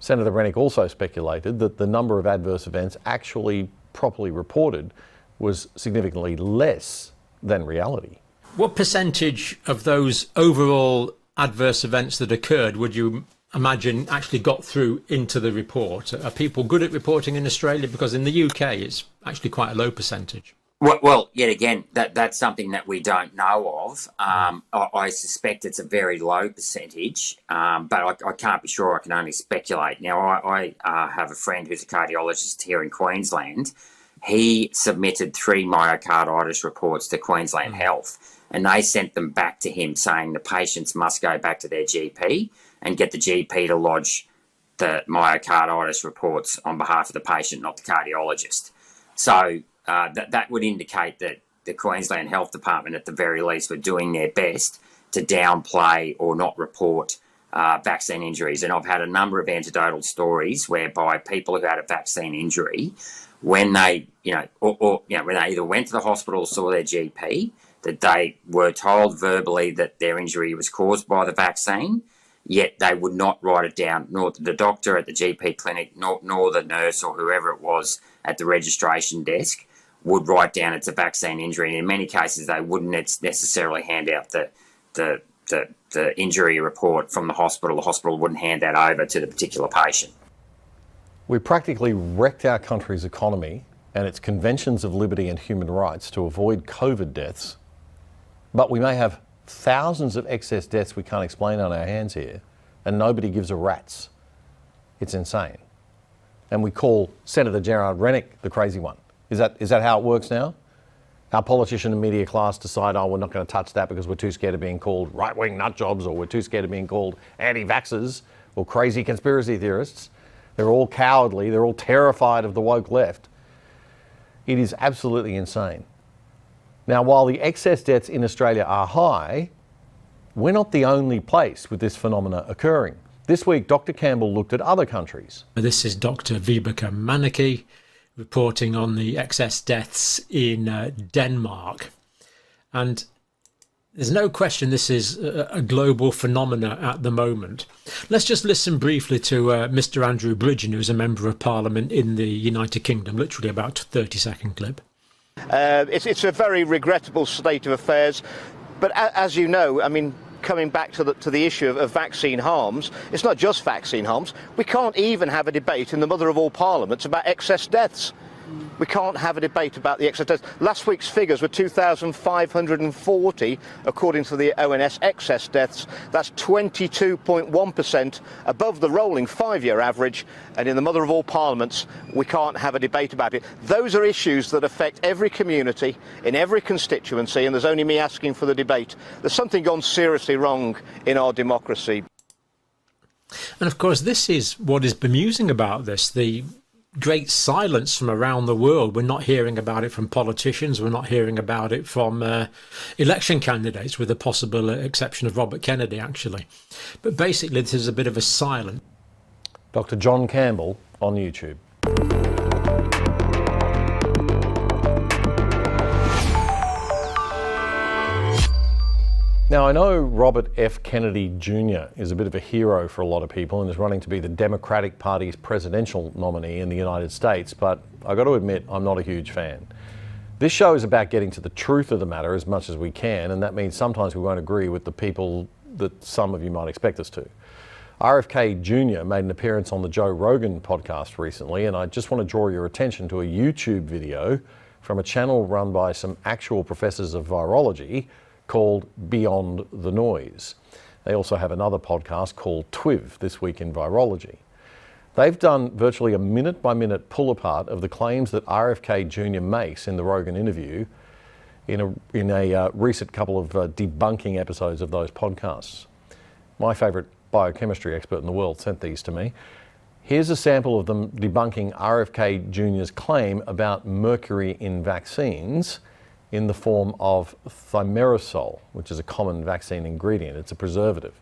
Senator Rennick also speculated that the number of adverse events actually properly reported was significantly less than reality. What percentage of those overall adverse events that occurred would you imagine actually got through into the report? Are people good at reporting in Australia? Because in the UK, it's actually quite a low percentage. Well, yet again, that's something that we don't know of. I suspect it's a very low percentage, but I can't be sure. I can only speculate. Now, I have a friend who's a cardiologist here in Queensland. He submitted 3 myocarditis reports to Queensland Health, and they sent them back to him saying the patients must go back to their GP and get the GP to lodge the myocarditis reports on behalf of the patient, not the cardiologist. So that would indicate that the Queensland Health Department, at the very least, were doing their best to downplay or not report vaccine injuries. And I've had a number of anecdotal stories whereby people who had a vaccine injury, when they, when they either went to the hospital or saw their GP, that they were told verbally that their injury was caused by the vaccine, yet they would not write it down, nor the doctor at the GP clinic, nor the nurse or whoever it was at the registration desk would write down it's a vaccine injury. And in many cases, they wouldn't necessarily hand out the injury report from the hospital. The hospital wouldn't hand that over to the particular patient. We practically wrecked our country's economy and its conventions of liberty and human rights to avoid COVID deaths, but we may have thousands of excess deaths we can't explain on our hands here, and nobody gives a rat's. It's insane. And we call Senator Gerard Rennick the crazy one. Is that how it works now? Our politician and media class decide, we're not going to touch that because we're too scared of being called right-wing nut jobs, or we're too scared of being called anti-vaxxers or crazy conspiracy theorists. They're all cowardly. They're all terrified of the woke left. It is absolutely insane. Now, while the excess deaths in Australia are high, we're not the only place with this phenomena occurring. This week, Dr. Campbell looked at other countries. This is Dr. Vibeke Maneke reporting on the excess deaths in Denmark. And there's no question this is a global phenomena at the moment. Let's just listen briefly to Mr. Andrew Bridgen, who's a Member of Parliament in the United Kingdom, literally about a 30-second clip. It's a very regrettable state of affairs. But as you know, I mean, coming back to the issue of vaccine harms, it's not just vaccine harms. We can't even have a debate in the mother of all parliaments about excess deaths. We can't have a debate about the excess deaths. Last week's figures were 2,540, according to the ONS excess deaths. That's 22.1% above the rolling 5-year average. And in the mother of all parliaments, we can't have a debate about it. Those are issues that affect every community, in every constituency, and there's only me asking for the debate. There's something gone seriously wrong in our democracy. And of course, this is what is bemusing about this, the great silence from around the world. We're not hearing about it from politicians. We're not hearing about it from election candidates, with the possible exception of Robert Kennedy, actually. But basically, this is a bit of a silence. Dr. John Campbell on YouTube. Now, I know Robert F. Kennedy Jr. is a bit of a hero for a lot of people and is running to be the Democratic Party's presidential nominee in the United States, but I've got to admit I'm not a huge fan. This show is about getting to the truth of the matter as much as we can, and that means sometimes we won't agree with the people that some of you might expect us to. RFK Jr. made an appearance on the Joe Rogan podcast recently, and I just want to draw your attention to a YouTube video from a channel run by some actual professors of virology called Beyond the Noise. They also have another podcast called TWIV, This Week in Virology. They've done virtually a minute-by-minute pull-apart of the claims that RFK Jr. makes in the Rogan interview in a recent couple of debunking episodes of those podcasts. My favourite biochemistry expert in the world sent these to me. Here's a sample of them debunking RFK Jr.'s claim about mercury in vaccines in the form of thimerosal, which is a common vaccine ingredient. It's a preservative.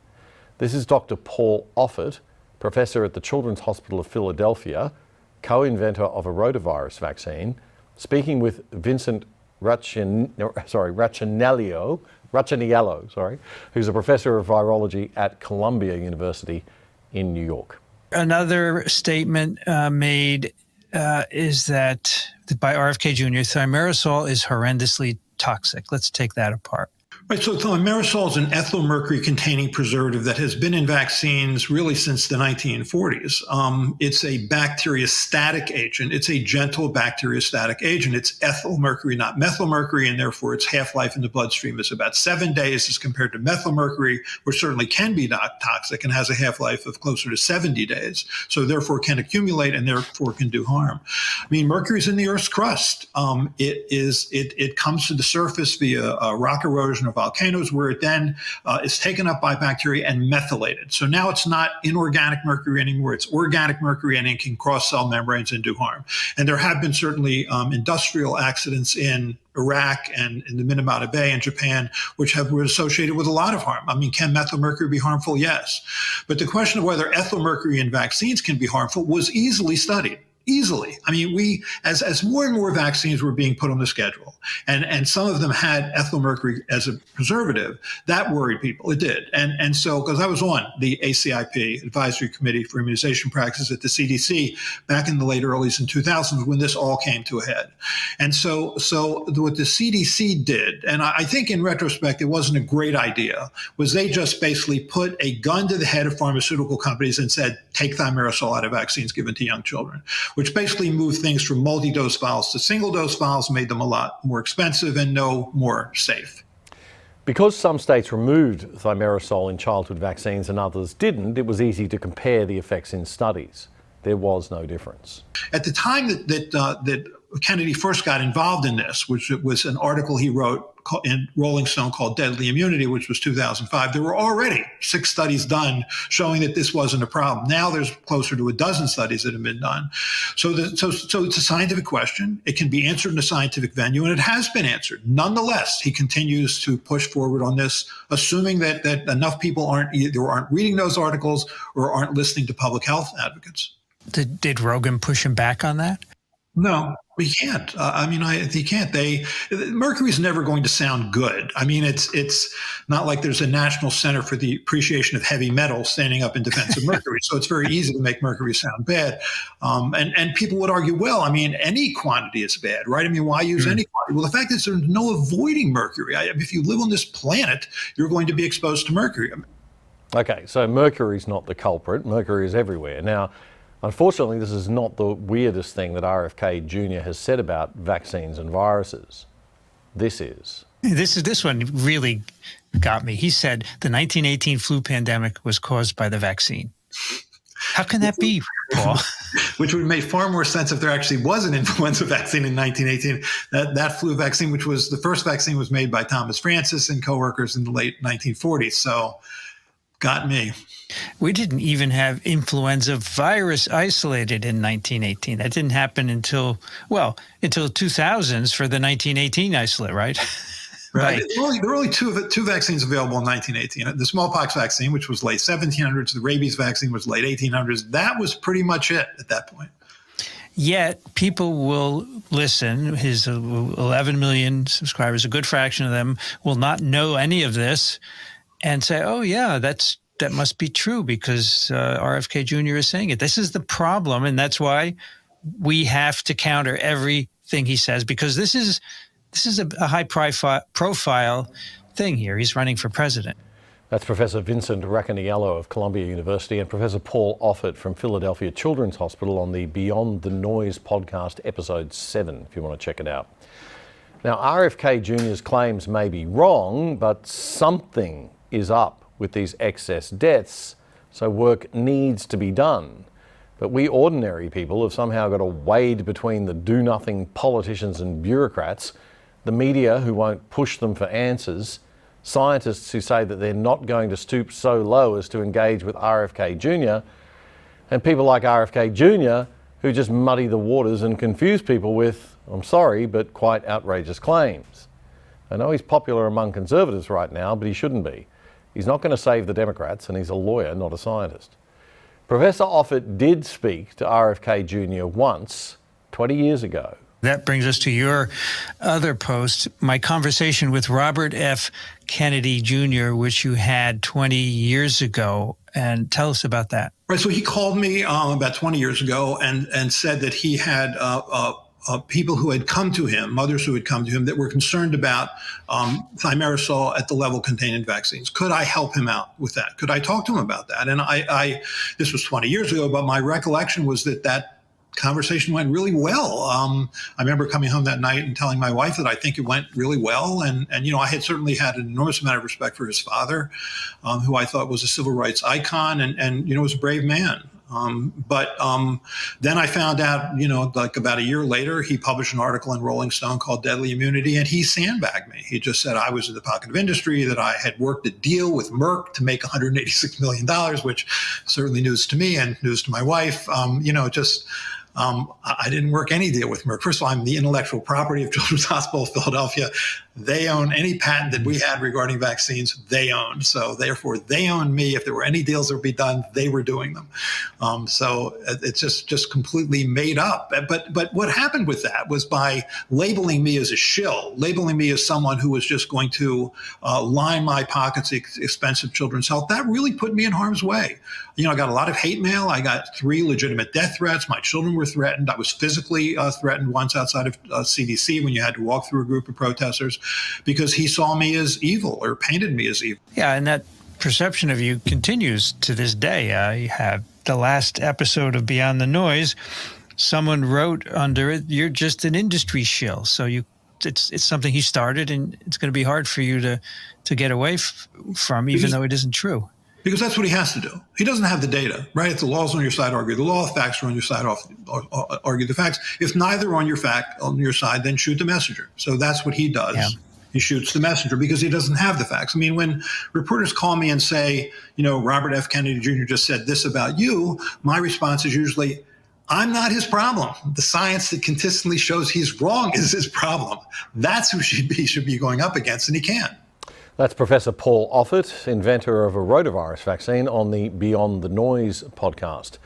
This is Dr. Paul Offit, professor at the Children's Hospital of Philadelphia, co-inventor of a rotavirus vaccine, speaking with Vincent Racaniello, who's a professor of virology at Columbia University in New York. Another statement made is that by RFK Jr., thimerosal is horrendously toxic. Let's take that apart. Right, so thimerosal is an ethylmercury-containing preservative that has been in vaccines really since the 1940s. It's a bacteriostatic agent. It's a gentle bacteriostatic agent. It's ethylmercury, not methylmercury, and therefore its half-life in the bloodstream is about 7 days as compared to methylmercury, which certainly can be not toxic and has a half-life of closer to 70 days. So therefore can accumulate and therefore can do harm. I mean, mercury is in the Earth's crust. It comes to the surface via rock erosion of volcanoes, where it then is taken up by bacteria and methylated. So now it's not inorganic mercury anymore, it's organic mercury, and it can cross cell membranes and do harm. And there have been certainly industrial accidents in Iraq and in the Minamata Bay in Japan, which were associated with a lot of harm. I mean, can methylmercury be harmful? Yes. But the question of whether ethylmercury in vaccines can be harmful was easily studied. Easily. I mean, as more and more vaccines were being put on the schedule, and some of them had ethylmercury as a preservative, that worried people. It did. And so, because I was on the ACIP, Advisory Committee for Immunization Practices at the CDC, back in the late earlys and 2000s when this all came to a head. And so what the CDC did, and I think in retrospect it wasn't a great idea, was they just basically put a gun to the head of pharmaceutical companies and said, take thimerosal out of vaccines given to young children, which basically moved things from multi-dose vials to single-dose vials, made them a lot more expensive and no more safe. Because some states removed thimerosal in childhood vaccines and others didn't, it was easy to compare the effects in studies. There was no difference. At the time that Kennedy first got involved in this, which was an article he wrote in Rolling Stone called Deadly Immunity, which was 2005, there were already 6 studies done showing that this wasn't a problem. Now there's closer to a dozen studies that have been done. So it's a scientific question. It can be answered in a scientific venue, and it has been answered. Nonetheless, he continues to push forward on this, assuming that enough people aren't reading those articles or aren't listening to public health advocates. Did Rogan push him back on that? No, he can't. He can't. Mercury's never going to sound good. I mean, it's not like there's a National Center for the Appreciation of Heavy Metal standing up in defense of mercury. So it's very easy to make mercury sound bad. And people would argue, well, I mean, any quantity is bad, right? I mean, why use any quantity? Well, the fact is there's no avoiding mercury. If you live on this planet, you're going to be exposed to mercury. Okay, so mercury's not the culprit. Mercury is everywhere. Now, Unfortunately, this is not the weirdest thing that RFK Jr. has said about vaccines and viruses. This is. This one really got me. He said the 1918 flu pandemic was caused by the vaccine. How can that be, Paul? Which would make far more sense if there actually was an influenza vaccine in 1918. That flu vaccine, which was the first vaccine, was made by Thomas Francis and coworkers in the late 1940s. So, got me. We didn't even have influenza virus isolated in 1918. That didn't happen until 2000s for the 1918 isolate, right? Right. There were only two vaccines available in 1918. The smallpox vaccine, which was late 1700s, the rabies vaccine was late 1800s. That was pretty much it at that point. Yet people will listen. His 11 million subscribers, a good fraction of them, will not know any of this and say, oh, yeah, that must be true because RFK Jr. is saying it. This is the problem, and that's why we have to counter everything he says, because this is a high profile thing here. He's running for president. That's Professor Vincent Raccaniello of Columbia University and Professor Paul Offit from Philadelphia Children's Hospital on the Beyond the Noise podcast, episode 7, if you want to check it out. Now, RFK Jr.'s claims may be wrong, but something is up with these excess deaths, so work needs to be done. But we ordinary people have somehow got to wade between the do-nothing politicians and bureaucrats, the media who won't push them for answers, scientists who say that they're not going to stoop so low as to engage with RFK Jr., and people like RFK Jr. who just muddy the waters and confuse people with, I'm sorry, but quite outrageous claims. I know he's popular among conservatives right now, but he shouldn't be. He's not going to save the Democrats, and he's a lawyer, not a scientist. Professor Offit did speak to RFK Jr. once, 20 years ago. That brings us to your other post, my conversation with Robert F. Kennedy Jr., which you had 20 years ago. And tell us about that. Right. So he called me about 20 years ago and said that he had people who had come to him, mothers who had come to him, that were concerned about thimerosal at the level contained in vaccines. Could I help him out with that? Could I talk to him about that? And this was 20 years ago, but my recollection was that conversation went really well. I remember coming home that night and telling my wife that I think it went really well. And I had certainly had an enormous amount of respect for his father, who I thought was a civil rights icon and was a brave man. But then I found out, like about a year later, he published an article in Rolling Stone called Deadly Immunity, and he sandbagged me. He just said I was in the pocket of industry, that I had worked a deal with Merck to make $186 million, which certainly news to me and news to my wife. I didn't work any deal with Merck. First of all, I'm the intellectual property of Children's Hospital of Philadelphia. They own any patent that we had regarding vaccines, they owned. So therefore, they owned me. If there were any deals that would be done, they were doing them. So it's just completely made up. But what happened with that was by labeling me as a shill, labeling me as someone who was just going to line my pockets, expensive children's health, that really put me in harm's way. I got a lot of hate mail. I got 3 legitimate death threats. My children were threatened. I was physically threatened once outside of CDC when you had to walk through a group of protesters because he saw me as evil or painted me as evil. Yeah, and that perception of you continues to this day. You have the last episode of Beyond the Noise. Someone wrote under it, you're just an industry shill. So it's something he started, and it's going to be hard for you to get away from, even though it isn't true. Because that's what he has to do. He doesn't have the data, right? If the law's on your side, argue the law. If facts are on your side, argue the facts. If neither are on your side, then shoot the messenger. So that's what he does. Yeah. He shoots the messenger because he doesn't have the facts. I mean, when reporters call me and say, Robert F. Kennedy Jr. just said this about you, my response is usually, I'm not his problem. The science that consistently shows he's wrong is his problem. That's who should be going up against, and he can't. That's Professor Paul Offit, inventor of a rotavirus vaccine, on the Beyond the Noise podcast.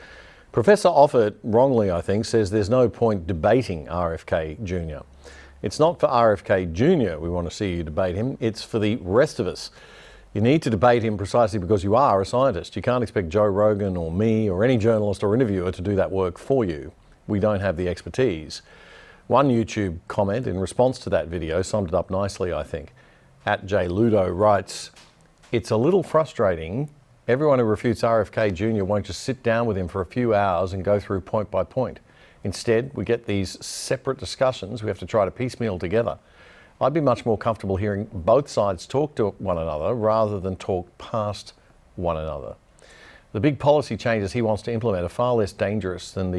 Professor Offit, wrongly I think, says there's no point debating RFK Jr. It's not for RFK Jr. we want to see you debate him, it's for the rest of us. You need to debate him precisely because you are a scientist. You can't expect Joe Rogan or me or any journalist or interviewer to do that work for you. We don't have the expertise. One YouTube comment in response to that video summed it up nicely, I think. @JLudo writes, it's a little frustrating Everyone who refutes RFK Jr. won't just sit down with him for a few hours and go through point by point. Instead, we get these separate discussions we have to try to piecemeal together. I'd be much more comfortable hearing both sides talk to one another rather than talk past one another. The big policy changes he wants to implement are far less dangerous than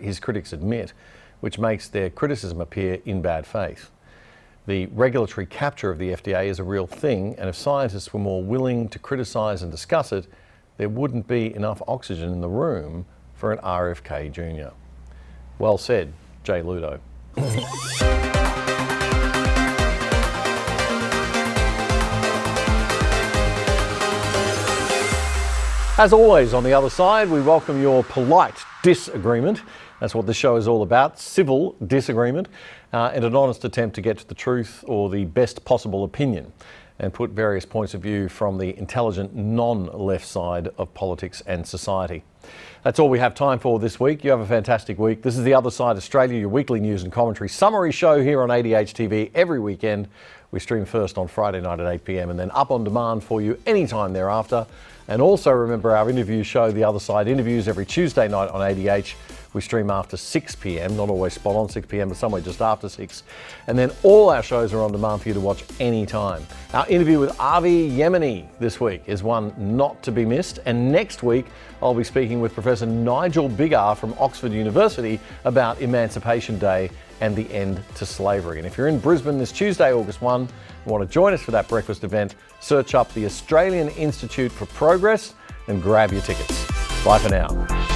his critics admit, which makes their criticism appear in bad faith. The regulatory capture of the FDA is a real thing, and if scientists were more willing to criticise and discuss it, there wouldn't be enough oxygen in the room for an RFK Jr. Well said, Jay Ludo. As always, on the other side, we welcome your polite disagreement. That's what the show is all about, civil disagreement, and an honest attempt to get to the truth or the best possible opinion and put various points of view from the intelligent, non-left side of politics and society. That's all we have time for this week. You have a fantastic week. This is The Other Side Australia, your weekly news and commentary summary show here on ADH TV every weekend. We stream first on Friday night at 8 p.m. and then up on demand for you anytime thereafter. And also remember our interview show, The Other Side Interviews, every Tuesday night on ADH. We stream after 6 p.m, not always spot on 6 p.m, but somewhere just after 6. And then all our shows are on demand for you to watch anytime. Our interview with Avi Yemeni this week is one not to be missed. And next week, I'll be speaking with Professor Nigel Bigar from Oxford University about Emancipation Day and the end to slavery. And if you're in Brisbane this Tuesday, August 1, and want to join us for that breakfast event, search up the Australian Institute for Progress and grab your tickets. Bye for now.